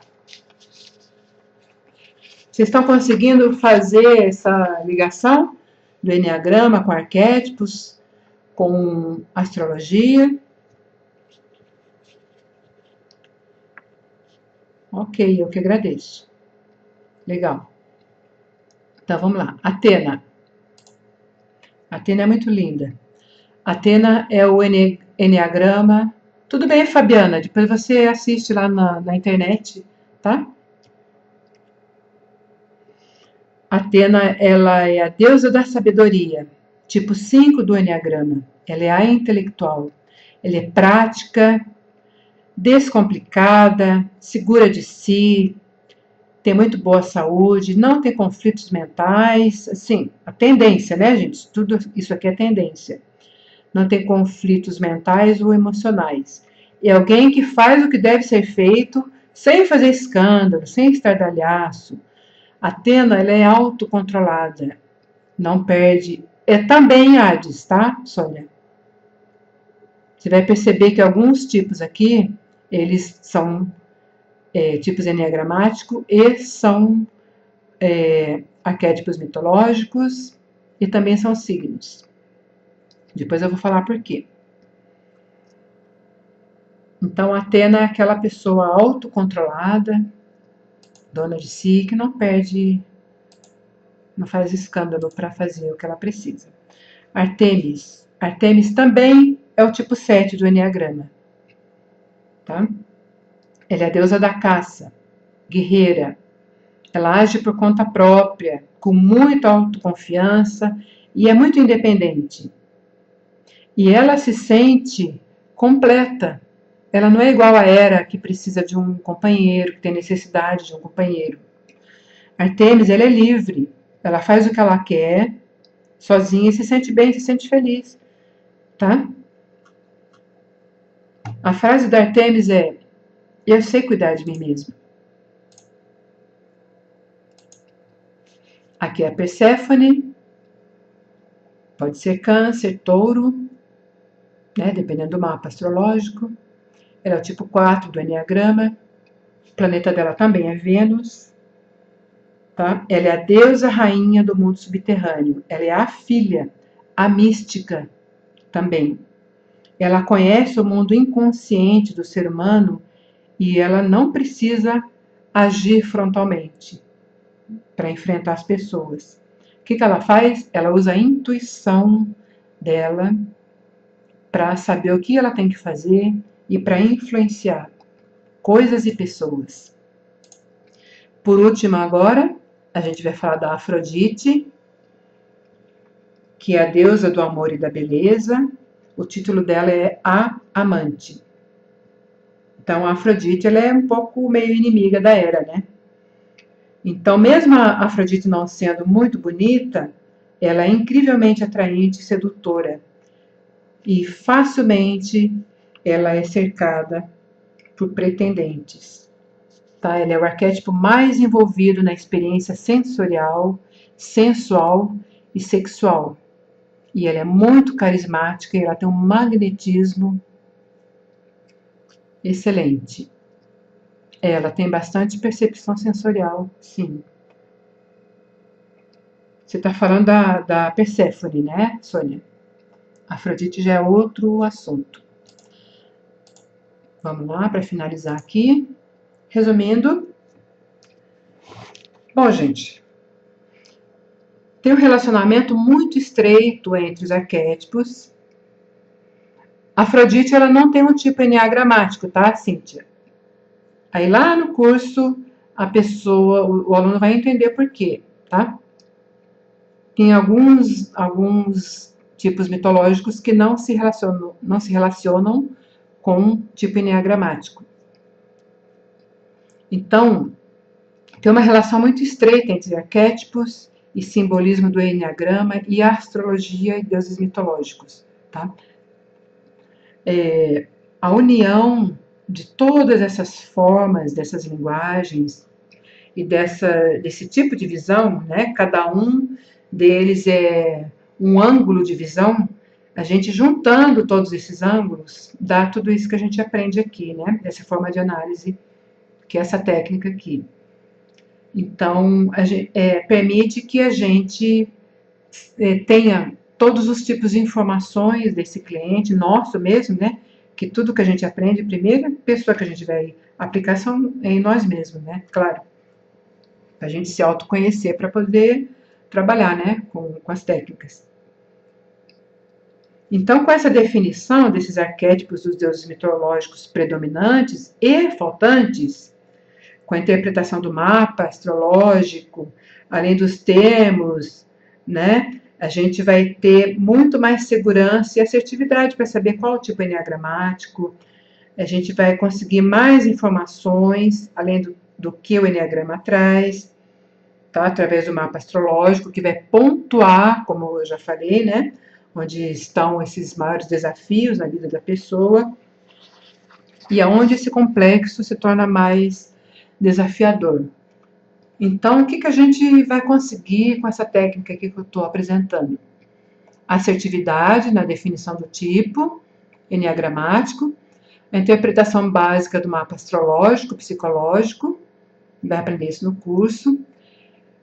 Vocês estão conseguindo fazer essa ligação do Enneagrama com arquétipos, com astrologia? Ok, eu que agradeço. Legal. Então, vamos lá. Atena. Atena é muito linda. Atena é o Enneagrama. Tudo bem, Fabiana? Depois você assiste lá na internet, tá? Atena, ela é a deusa da sabedoria, tipo 5 do Enneagrama. Ela é a intelectual. Ela é prática, descomplicada, segura de si, tem muito boa saúde, não tem conflitos mentais, assim, a tendência, né, gente? Tudo isso aqui é tendência. Não tem conflitos mentais ou emocionais. É alguém que faz o que deve ser feito sem fazer escândalo, sem estardalhaço. Atena, ela é autocontrolada, não perde. É também Hades, tá, Sônia? Você vai perceber que alguns tipos aqui, eles são tipos enneagramáticos e são arquétipos mitológicos e também são signos. Depois eu vou falar por quê. Então, Atena é aquela pessoa autocontrolada, dona de si, que não perde, não faz escândalo para fazer o que ela precisa. Artemis. Artemis também é o tipo 7 do Enneagrama. Tá? Ela é a deusa da caça, guerreira. Ela age por conta própria, com muita autoconfiança e é muito independente. E ela se sente completa. Ela não é igual a Hera, que precisa de um companheiro, que tem necessidade de um companheiro. Artemis, ela é livre. Ela faz o que ela quer, sozinha, e se sente bem, se sente feliz. Tá? A frase da Artemis é: eu sei cuidar de mim mesma. Aqui é a Perséfone. Pode ser Câncer, Touro, né, dependendo do mapa astrológico. Ela é o tipo 4 do Enneagrama. O planeta dela também é Vênus. Tá? Ela é a deusa rainha do mundo subterrâneo. Ela é a filha, a mística também. Ela conhece o mundo inconsciente do ser humano e ela não precisa agir frontalmente para enfrentar as pessoas. O que ela faz? Ela usa a intuição dela para saber o que ela tem que fazer e para influenciar coisas e pessoas. Por último, agora, a gente vai falar da Afrodite, que é a deusa do amor e da beleza. O título dela é A Amante. Então, a Afrodite, ela é um pouco meio inimiga da Hera, né? Então, mesmo a Afrodite não sendo muito bonita, ela é incrivelmente atraente e sedutora. E facilmente ela é cercada por pretendentes. Tá? Ela é o arquétipo mais envolvido na experiência sensorial, sensual e sexual. E ela é muito carismática e ela tem um magnetismo excelente. Ela tem bastante percepção sensorial, sim. Você está falando da Perséfone, né, Sônia? Afrodite já é outro assunto. Vamos lá, para finalizar aqui. Resumindo. Bom, gente, tem um relacionamento muito estreito entre os arquétipos. Afrodite, ela não tem um tipo enneagramático, tá, Cíntia? Aí lá no curso, a pessoa, o aluno vai entender por quê, tá? Tem alguns tipos mitológicos que não se relacionam com tipo enneagramático. Então, tem uma relação muito estreita entre arquétipos e simbolismo do enneagrama e astrologia e deuses mitológicos, tá? A união de todas essas formas, dessas linguagens e desse tipo de visão, né? Cada um deles é um ângulo de visão. A gente juntando todos esses ângulos, dá tudo isso que a gente aprende aqui, né? Essa forma de análise, que é essa técnica aqui. Então, permite que a gente tenha todos os tipos de informações desse cliente, nosso mesmo, né? Que tudo que a gente aprende, a primeira pessoa que a gente vai aplicar são em nós mesmos, né? Claro, a gente se autoconhecer para poder trabalhar, né? Com as técnicas. Então, com essa definição desses arquétipos dos deuses mitológicos predominantes e faltantes, com a interpretação do mapa astrológico, além dos termos, né? A gente vai ter muito mais segurança e assertividade para saber qual o tipo enneagramático. A gente vai conseguir mais informações, além do que o enneagrama traz, tá? Através do mapa astrológico, que vai pontuar, como eu já falei, né? Onde estão esses maiores desafios na vida da pessoa e aonde esse complexo se torna mais desafiador. Então, o que a gente vai conseguir com essa técnica aqui que eu estou apresentando? Assertividade na definição do tipo enneagramático, a interpretação básica do mapa astrológico, psicológico, vai aprender isso no curso,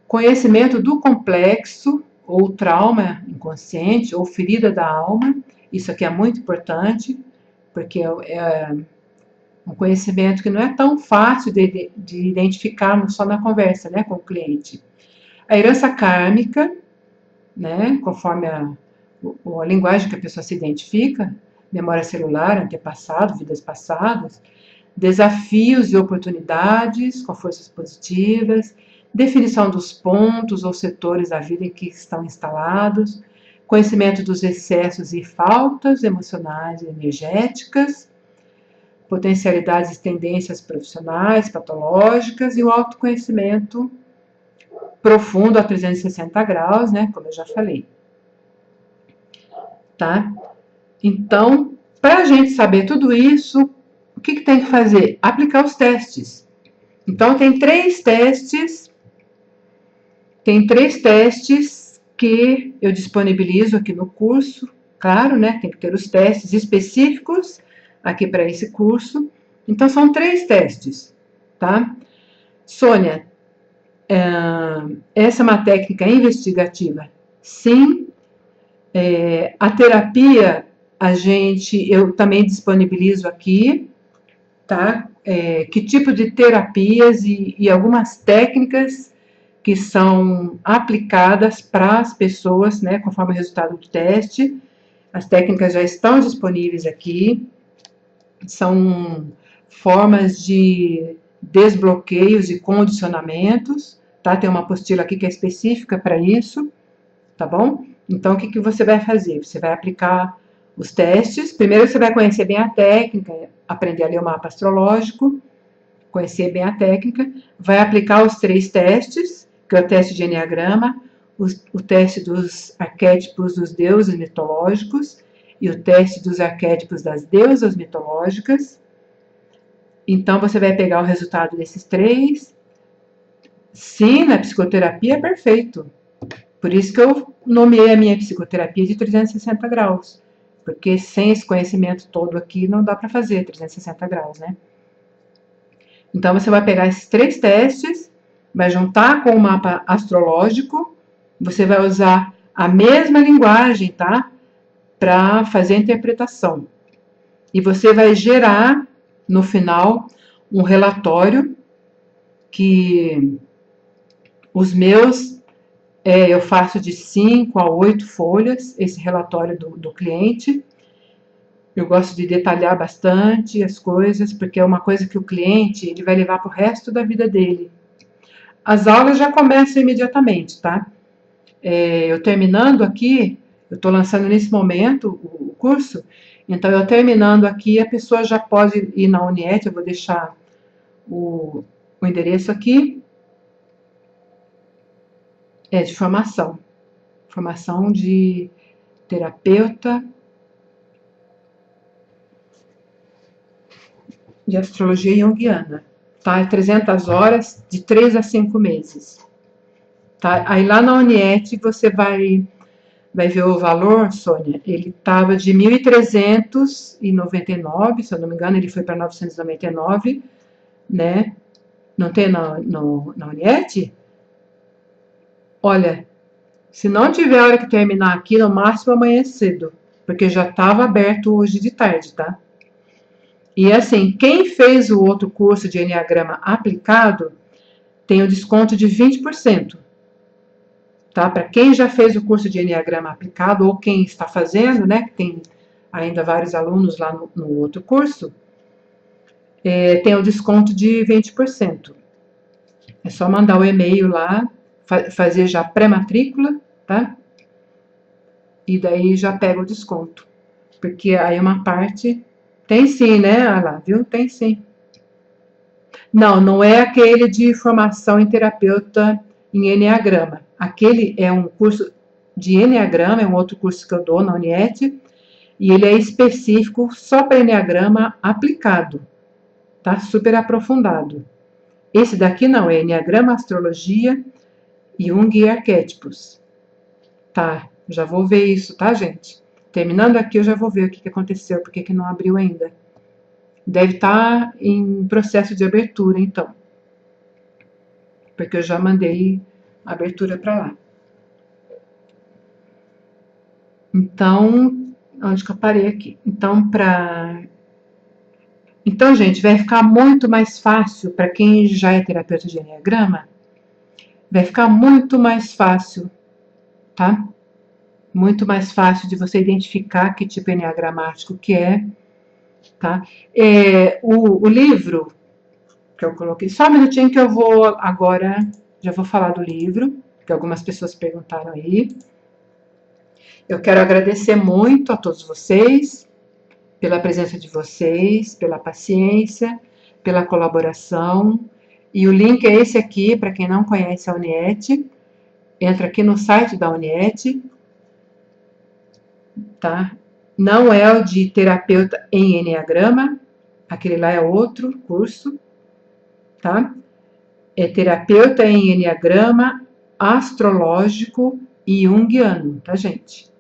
conhecimento do complexo ou trauma inconsciente ou ferida da alma, isso aqui é muito importante, porque é um conhecimento que não é tão fácil de identificarmos só na conversa, né, com o cliente. A herança kármica, né, conforme a linguagem que a pessoa se identifica, memória celular, antepassado, vidas passadas, desafios e oportunidades com forças positivas, definição dos pontos ou setores da vida em que estão instalados, conhecimento dos excessos e faltas emocionais e energéticas, potencialidades e tendências profissionais, patológicas e o autoconhecimento profundo a 360 graus, né, como eu já falei. Tá? Então, para a gente saber tudo isso, o que tem que fazer? Aplicar os testes. Então, tem três testes que eu disponibilizo aqui no curso, claro, né? Tem que ter os testes específicos aqui para esse curso. Então, são 3 testes, tá? Sônia, essa é uma técnica investigativa? Sim. A terapia, eu também disponibilizo aqui, tá? Que tipo de terapias e algumas técnicas que são aplicadas para as pessoas, né, conforme o resultado do teste. As técnicas já estão disponíveis aqui. São formas de desbloqueios e condicionamentos, tá? Tem uma apostila aqui que é específica para isso, tá bom? Então, o que você vai fazer? Você vai aplicar os testes. Primeiro, você vai conhecer bem a técnica, aprender a ler o mapa astrológico, conhecer bem a técnica, vai aplicar os 3 testes, que é o teste de enneagrama, o teste dos arquétipos dos deuses mitológicos e o teste dos arquétipos das deusas mitológicas. Então, você vai pegar o resultado desses 3. Sim, na psicoterapia é perfeito. Por isso que eu nomeei a minha psicoterapia de 360 graus. Porque sem esse conhecimento todo aqui, não dá para fazer 360 graus, né? Então, você vai pegar esses 3 testes, vai juntar com o mapa astrológico, você vai usar a mesma linguagem, tá? Para fazer a interpretação. E você vai gerar, no final, um relatório que os meus, eu faço de 5 a 8 folhas, esse relatório do cliente. Eu gosto de detalhar bastante as coisas, porque é uma coisa que o cliente ele vai levar para o resto da vida dele. As aulas já começam imediatamente, tá? Eu terminando aqui, eu estou lançando nesse momento o curso, então eu terminando aqui, a pessoa já pode ir na Uniet, eu vou deixar o endereço aqui, de formação de terapeuta de astrologia junguiana, tá? É 300 horas de 3 a 5 meses, tá? Aí lá na Uniet você vai ver o valor, Sônia, ele estava de 1.399, se eu não me engano, ele foi para 999, né? Não tem na Uniet? Olha, se não tiver a hora que terminar aqui, no máximo amanhã cedo, porque já estava aberto hoje de tarde, tá? E assim, quem fez o outro curso de Enneagrama aplicado tem o desconto de 20%, tá? Para quem já fez o curso de Enneagrama aplicado ou quem está fazendo, né? Que tem ainda vários alunos lá no outro curso, tem o desconto de 20%. É só mandar o e-mail lá, fazer já pré-matrícula, tá? E daí já pega o desconto. Porque aí uma parte tem sim, né? Ah lá, viu? Tem sim. Não, não é aquele de formação em terapeuta em Enneagrama. Aquele é um curso de Enneagrama, é um outro curso que eu dou na Uniet, e ele é específico só para Enneagrama aplicado, tá? Super aprofundado. Esse daqui não, é Enneagrama, Astrologia, Jung e Arquétipos. Tá, já vou ver isso, tá, gente? Terminando aqui, eu já vou ver o que aconteceu, porque que não abriu ainda. Deve estar em processo de abertura, então. Porque eu já mandei a abertura para lá. Então, onde que eu parei aqui? Então, gente, vai ficar muito mais fácil para quem já é terapeuta de Enneagrama. Vai ficar muito mais fácil, tá? Muito mais fácil de você identificar que tipo enneagramático que é, tá? O livro que eu coloquei, só um minutinho que eu vou agora, já vou falar do livro, que algumas pessoas perguntaram aí. Eu quero agradecer muito a todos vocês, pela presença de vocês, pela paciência, pela colaboração. E o link é esse aqui, para quem não conhece a Uniet, entra aqui no site da Uniet, tá? Não é o de terapeuta em Enneagrama, aquele lá é outro curso, tá? É terapeuta em Enneagrama, astrológico e junguiano, tá, gente?